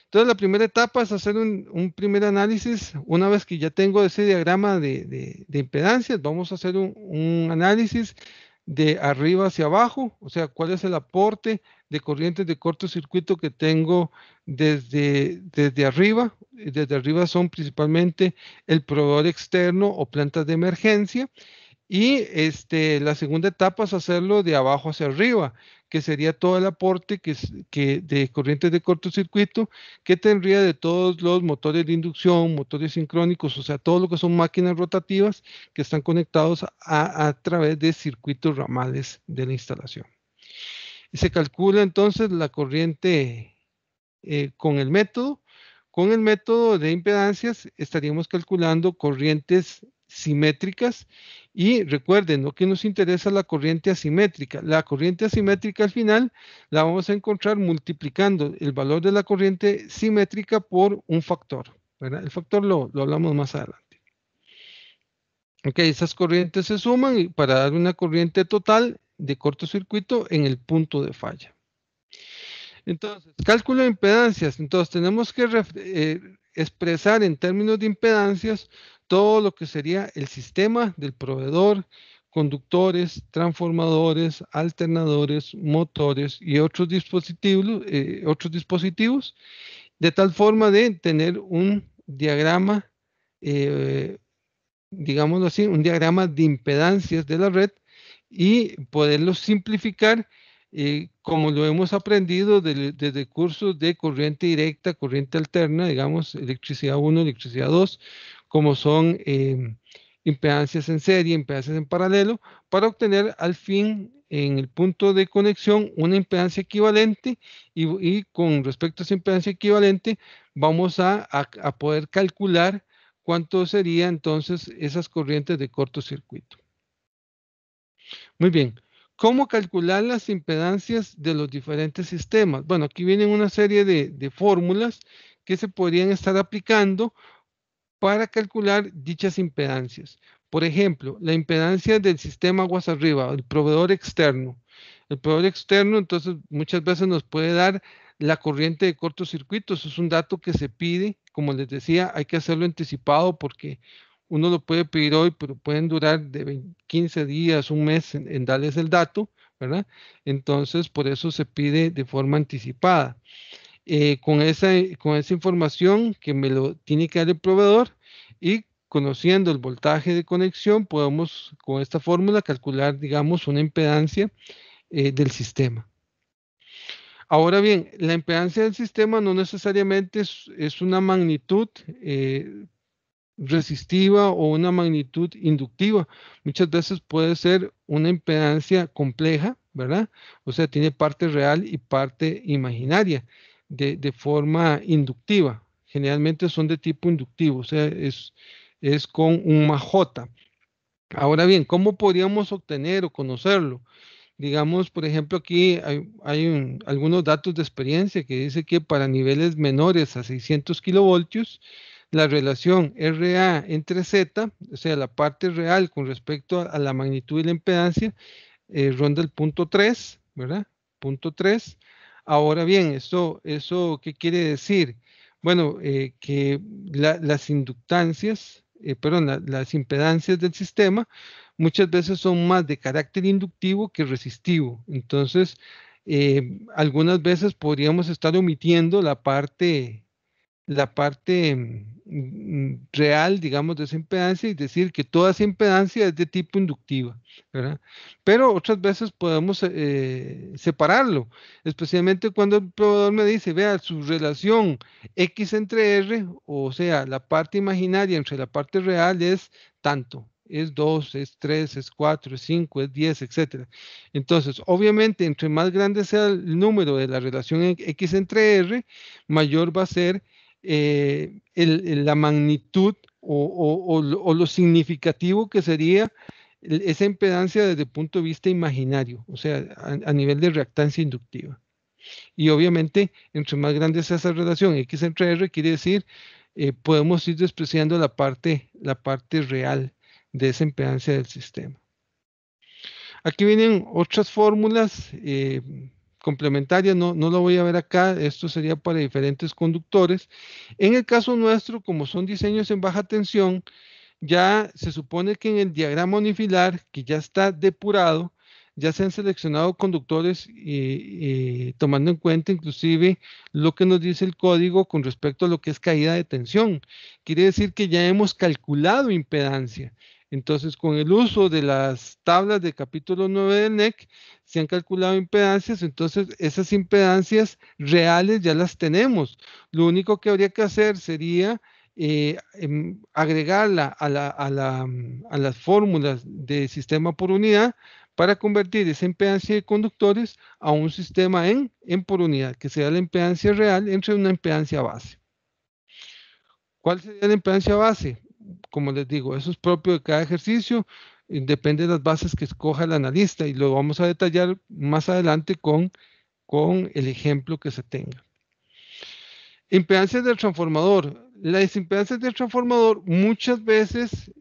Entonces, la primera etapa es hacer un primer análisis. Una vez que ya tengo ese diagrama de impedancias, vamos a hacer un análisis de arriba hacia abajo, o sea, cuál es el aporte de corrientes de cortocircuito que tengo desde arriba. Desde arriba son principalmente el proveedor externo o plantas de emergencia. Y la segunda etapa es hacerlo de abajo hacia arriba, que sería todo el aporte que de corrientes de cortocircuito que tendría de todos los motores de inducción, motores sincrónicos, o sea, todo lo que son máquinas rotativas que están conectados a través de circuitos ramales de la instalación. Y se calcula entonces la corriente con el método. Con el método de impedancias estaríamos calculando corrientes simétricas y recuerden, lo que nos interesa es la corriente asimétrica. La corriente asimétrica al final la vamos a encontrar multiplicando el valor de la corriente simétrica por un factor, ¿verdad? El factor lo hablamos más adelante. Ok, esas corrientes se suman para dar una corriente total de cortocircuito en el punto de falla. Entonces, cálculo de impedancias. Entonces, tenemos que expresar en términos de impedancias todo lo que sería el sistema del proveedor, conductores, transformadores, alternadores, motores y otros dispositivos, de tal forma de tener un diagrama, digámoslo así, un diagrama de impedancias de la red y poderlo simplificar como lo hemos aprendido desde cursos de corriente directa, corriente alterna, digamos, electricidad 1, electricidad 2, como son impedancias en serie, impedancias en paralelo, para obtener al fin en el punto de conexión una impedancia equivalente y con respecto a esa impedancia equivalente vamos a poder calcular cuánto sería entonces esas corrientes de cortocircuito. Muy bien. ¿Cómo calcular las impedancias de los diferentes sistemas? Bueno, aquí vienen una serie de fórmulas que se podrían estar aplicando para calcular dichas impedancias. Por ejemplo, la impedancia del sistema aguas arriba, el proveedor externo. El proveedor externo, entonces, muchas veces nos puede dar la corriente de cortocircuito. Eso es un dato que se pide. Como les decía, hay que hacerlo anticipado porque uno lo puede pedir hoy, pero pueden durar de 15 días, un mes en darles el dato, ¿verdad? Entonces, por eso se pide de forma anticipada. Con esa información que me lo tiene que dar el proveedor y conociendo el voltaje de conexión, podemos con esta fórmula calcular, digamos, una impedancia del sistema. Ahora bien, la impedancia del sistema no necesariamente es una magnitud resistiva o una magnitud inductiva. Muchas veces puede ser una impedancia compleja, ¿verdad? O sea, tiene parte real y parte imaginaria de forma inductiva. Generalmente son de tipo inductivo, o sea, es con un majota. Ahora bien, ¿cómo podríamos obtener o conocerlo? Digamos, por ejemplo, aquí hay algunos datos de experiencia que dice que para niveles menores a 600 kilovoltios, la relación RA entre Z, o sea, la parte real con respecto a la magnitud y la impedancia, ronda el punto 3, ¿verdad? Punto 3. Ahora bien, ¿eso qué quiere decir? Bueno, que las inductancias, perdón, las impedancias del sistema muchas veces son más de carácter inductivo que resistivo. Entonces, algunas veces podríamos estar omitiendo la parte real, digamos, de esa impedancia y decir que toda esa impedancia es de tipo inductiva, ¿verdad? Pero otras veces podemos separarlo, especialmente cuando el proveedor me dice, vea, su relación X entre R, o sea, la parte imaginaria entre la parte real es tanto. Es 2, es 3, es 4, es 5, es 10, etcétera. Entonces, obviamente, entre más grande sea el número de la relación X entre R, mayor va a ser la magnitud o lo significativo que sería esa impedancia desde el punto de vista imaginario, o sea, a nivel de reactancia inductiva. Y obviamente, entre más grande sea esa relación X entre R, quiere decir, podemos ir despreciando la parte real de esa impedancia del sistema. Aquí vienen otras fórmulas complementarias, no lo voy a ver acá, esto sería para diferentes conductores. En el caso nuestro, como son diseños en baja tensión, ya se supone que en el diagrama unifilar, que ya está depurado, ya se han seleccionado conductores tomando en cuenta inclusive lo que nos dice el código con respecto a lo que es caída de tensión. Quiere decir que ya hemos calculado impedancia. Entonces, con el uso de las tablas de capítulo 9 del NEC, se han calculado impedancias, entonces esas impedancias reales ya las tenemos. Lo único que habría que hacer sería agregarla a las fórmulas de sistema por unidad para convertir esa impedancia de conductores a un sistema en por unidad, que sea la impedancia real entre una impedancia base. ¿Cuál sería la impedancia base? Como les digo, eso es propio de cada ejercicio, depende de las bases que escoja el analista y lo vamos a detallar más adelante con el ejemplo que se tenga. Impedancias del transformador. Las impedancias del transformador muchas veces,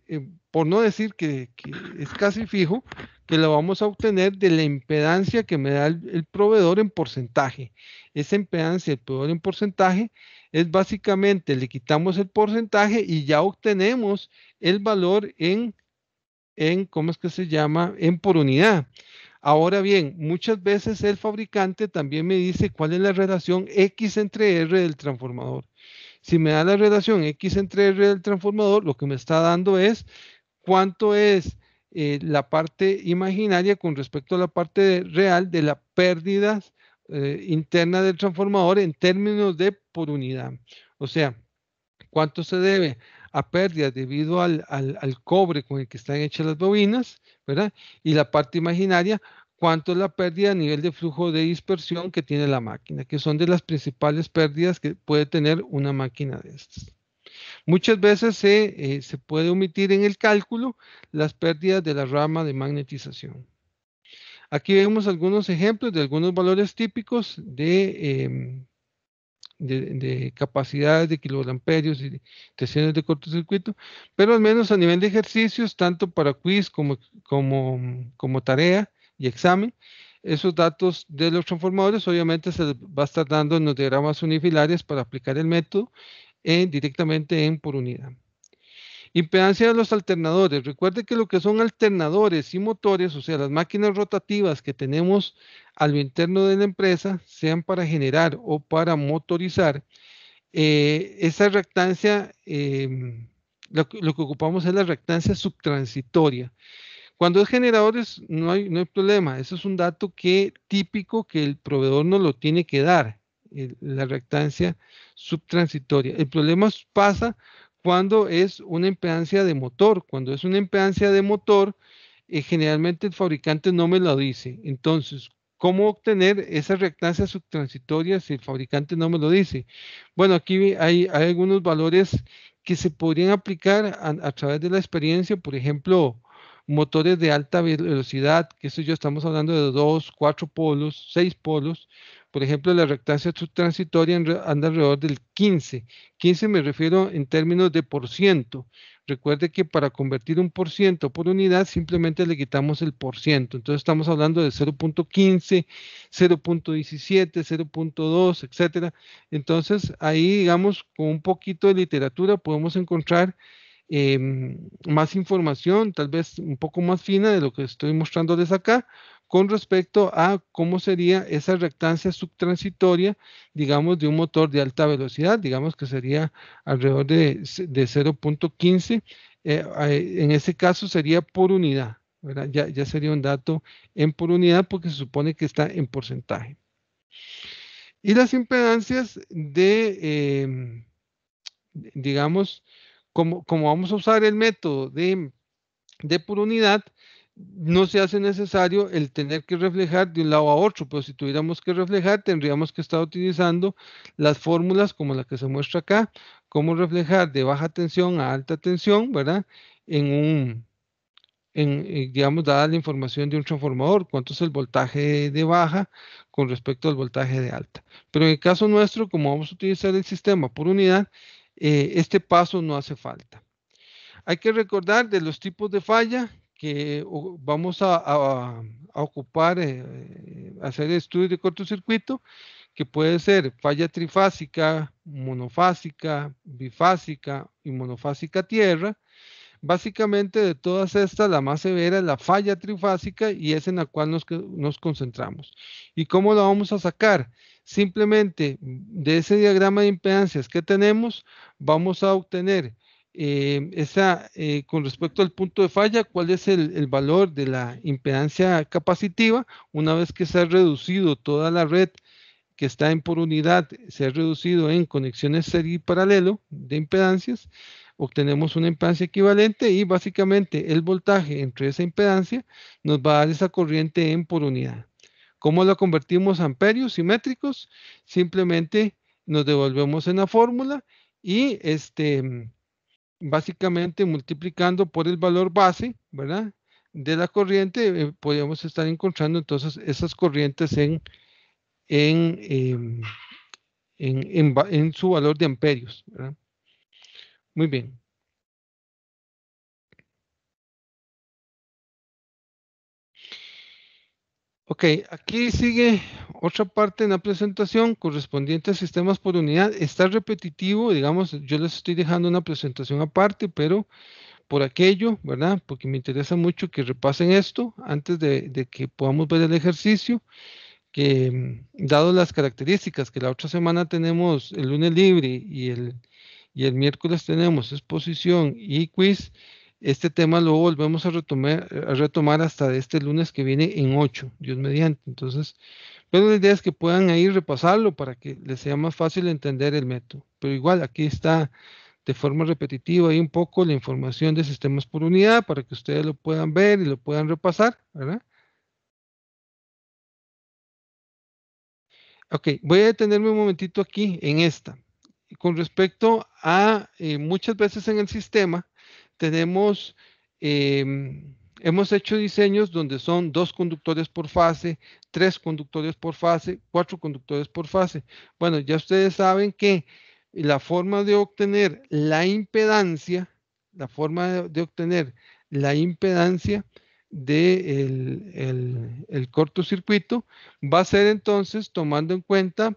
por no decir que es casi fijo, que lo vamos a obtener de la impedancia que me da el proveedor en porcentaje. Esa impedancia del proveedor en porcentaje es básicamente, le quitamos el porcentaje y ya obtenemos el valor en ¿cómo es que se llama? En por unidad. Ahora bien, muchas veces el fabricante también me dice cuál es la relación X entre R del transformador. Si me da la relación X entre R del transformador, lo que me está dando es cuánto es la parte imaginaria con respecto a la parte real de la pérdida interna del transformador en términos de por unidad. O sea, cuánto se debe a pérdidas debido al cobre con el que están hechas las bobinas, ¿verdad? Y la parte imaginaria, cuánto es la pérdida a nivel de flujo de dispersión que tiene la máquina, que son de las principales pérdidas que puede tener una máquina de estas. Muchas veces se puede omitir en el cálculo las pérdidas de la rama de magnetización. Aquí vemos algunos ejemplos de algunos valores típicos de capacidades de kiloamperios y tensiones de cortocircuito, pero al menos a nivel de ejercicios, tanto para quiz como tarea y examen, esos datos de los transformadores obviamente se les va a estar dando en los diagramas unifilares para aplicar el método directamente en por unidad. Impedancia de los alternadores. Recuerde que lo que son alternadores y motores, o sea, las máquinas rotativas que tenemos a lo interno de la empresa, sean para generar o para motorizar, esa reactancia, lo que ocupamos es la reactancia subtransitoria. Cuando es generadores, no hay problema. Eso es un dato típico que el proveedor nos lo tiene que dar, la reactancia subtransitoria. El problema pasa cuando es una impedancia de motor. Cuando es una impedancia de motor, generalmente el fabricante no me lo dice. Entonces, ¿cómo obtener esa reactancia subtransitoria si el fabricante no me lo dice? Bueno, aquí hay algunos valores que se podrían aplicar a través de la experiencia, por ejemplo, motores de alta velocidad, que eso ya estamos hablando de 2, 4 polos, 6 polos. Por ejemplo, la reactancia subtransitoria anda alrededor del 15. 15 me refiero en términos de por ciento. Recuerde que para convertir un por ciento por unidad simplemente le quitamos el por ciento. Entonces estamos hablando de 0.15, 0.17, 0.2, etcétera. Entonces ahí, digamos, con un poquito de literatura podemos encontrar más información, tal vez un poco más fina de lo que estoy mostrándoles acá, con respecto a cómo sería esa reactancia subtransitoria, digamos, de un motor de alta velocidad, digamos que sería alrededor de 0.15, en ese caso sería por unidad, ¿verdad? Ya sería un dato en por unidad porque se supone que está en porcentaje. Y las impedancias digamos, como vamos a usar el método de por unidad, no se hace necesario el tener que reflejar de un lado a otro, pero si tuviéramos que reflejar, tendríamos que estar utilizando las fórmulas como la que se muestra acá, cómo reflejar de baja tensión a alta tensión, ¿verdad? Digamos, dada la información de un transformador, cuánto es el voltaje de baja con respecto al voltaje de alta. Pero en el caso nuestro, como vamos a utilizar el sistema por unidad, este paso no hace falta. Hay que recordar de los tipos de falla que vamos a ocupar, hacer estudios de cortocircuito, que puede ser falla trifásica, monofásica, bifásica y monofásica tierra. Básicamente de todas estas, la más severa es la falla trifásica y es en la cual nos concentramos. ¿Y cómo la vamos a sacar? Simplemente de ese diagrama de impedancias que tenemos, vamos a obtener con respecto al punto de falla, cuál es el valor de la impedancia capacitiva una vez que se ha reducido toda la red que está en por unidad, se ha reducido en conexiones serie y paralelo de impedancias, obtenemos una impedancia equivalente y básicamente el voltaje entre esa impedancia nos va a dar esa corriente en por unidad. ¿Cómo la convertimos a amperios simétricos? Simplemente nos devolvemos en la fórmula y básicamente multiplicando por el valor base, ¿verdad? De la corriente, podríamos estar encontrando entonces esas corrientes en su valor de amperios, ¿verdad? Muy bien. Ok, aquí sigue otra parte en la presentación correspondiente a sistemas por unidad. Está repetitivo, digamos, yo les estoy dejando una presentación aparte, pero por aquello, ¿verdad? Porque me interesa mucho que repasen esto antes de que podamos ver el ejercicio, que dado las características que la otra semana tenemos el lunes libre y el miércoles tenemos exposición y quiz, este tema lo volvemos a retomar hasta este lunes que viene en 8, Dios mediante. Entonces, pero la idea es que puedan ahí repasarlo para que les sea más fácil entender el método. Pero igual, aquí está de forma repetitiva ahí un poco la información de sistemas por unidad para que ustedes lo puedan ver y lo puedan repasar, ¿verdad? Ok, voy a detenerme un momentito aquí en esta. Con respecto a muchas veces en el sistema tenemos, hemos hecho diseños donde son 2 conductores por fase, 3 conductores por fase, 4 conductores por fase. Bueno, ya ustedes saben que la forma de obtener la impedancia, de el cortocircuito va a ser entonces tomando en cuenta,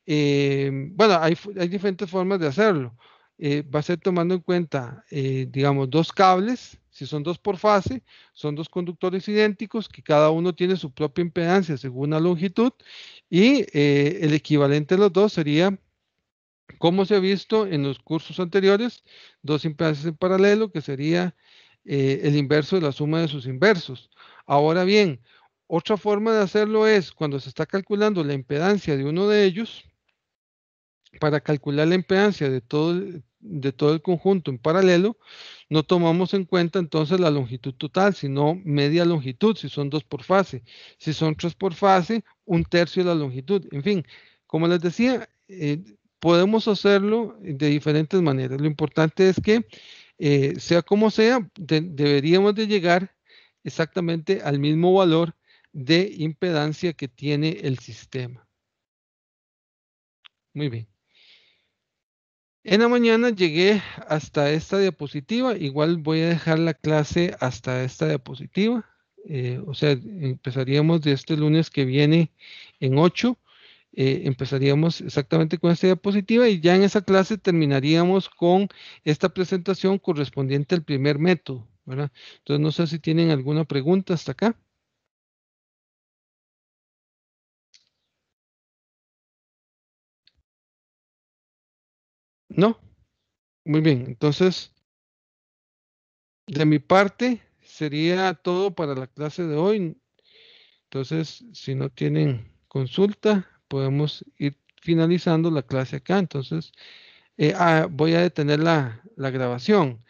bueno, hay diferentes formas de hacerlo. Va a ser tomando en cuenta, digamos, 2 cables, si son 2 por fase, son 2 conductores idénticos que cada uno tiene su propia impedancia según la longitud y el equivalente de los dos sería, como se ha visto en los cursos anteriores, 2 impedancias en paralelo, que sería el inverso de la suma de sus inversos. Ahora bien, otra forma de hacerlo es cuando se está calculando la impedancia de uno de ellos, para calcular la impedancia de de todo el conjunto en paralelo, no tomamos en cuenta entonces la longitud total, sino media longitud, si son 2 por fase. Si son 3 por fase, 1/3 de la longitud. En fin, como les decía, podemos hacerlo de diferentes maneras. Lo importante es que, sea como sea, deberíamos de llegar exactamente al mismo valor de impedancia que tiene el sistema. Muy bien. En la mañana llegué hasta esta diapositiva. Igual voy a dejar la clase hasta esta diapositiva. O sea, empezaríamos de este lunes que viene en 8. Empezaríamos exactamente con esta diapositiva y ya en esa clase terminaríamos con esta presentación correspondiente al primer método, ¿verdad? Entonces no sé si tienen alguna pregunta hasta acá. ¿No? Muy bien, entonces de mi parte sería todo para la clase de hoy. Entonces, si no tienen consulta, podemos ir finalizando la clase acá. Entonces, voy a detener la grabación.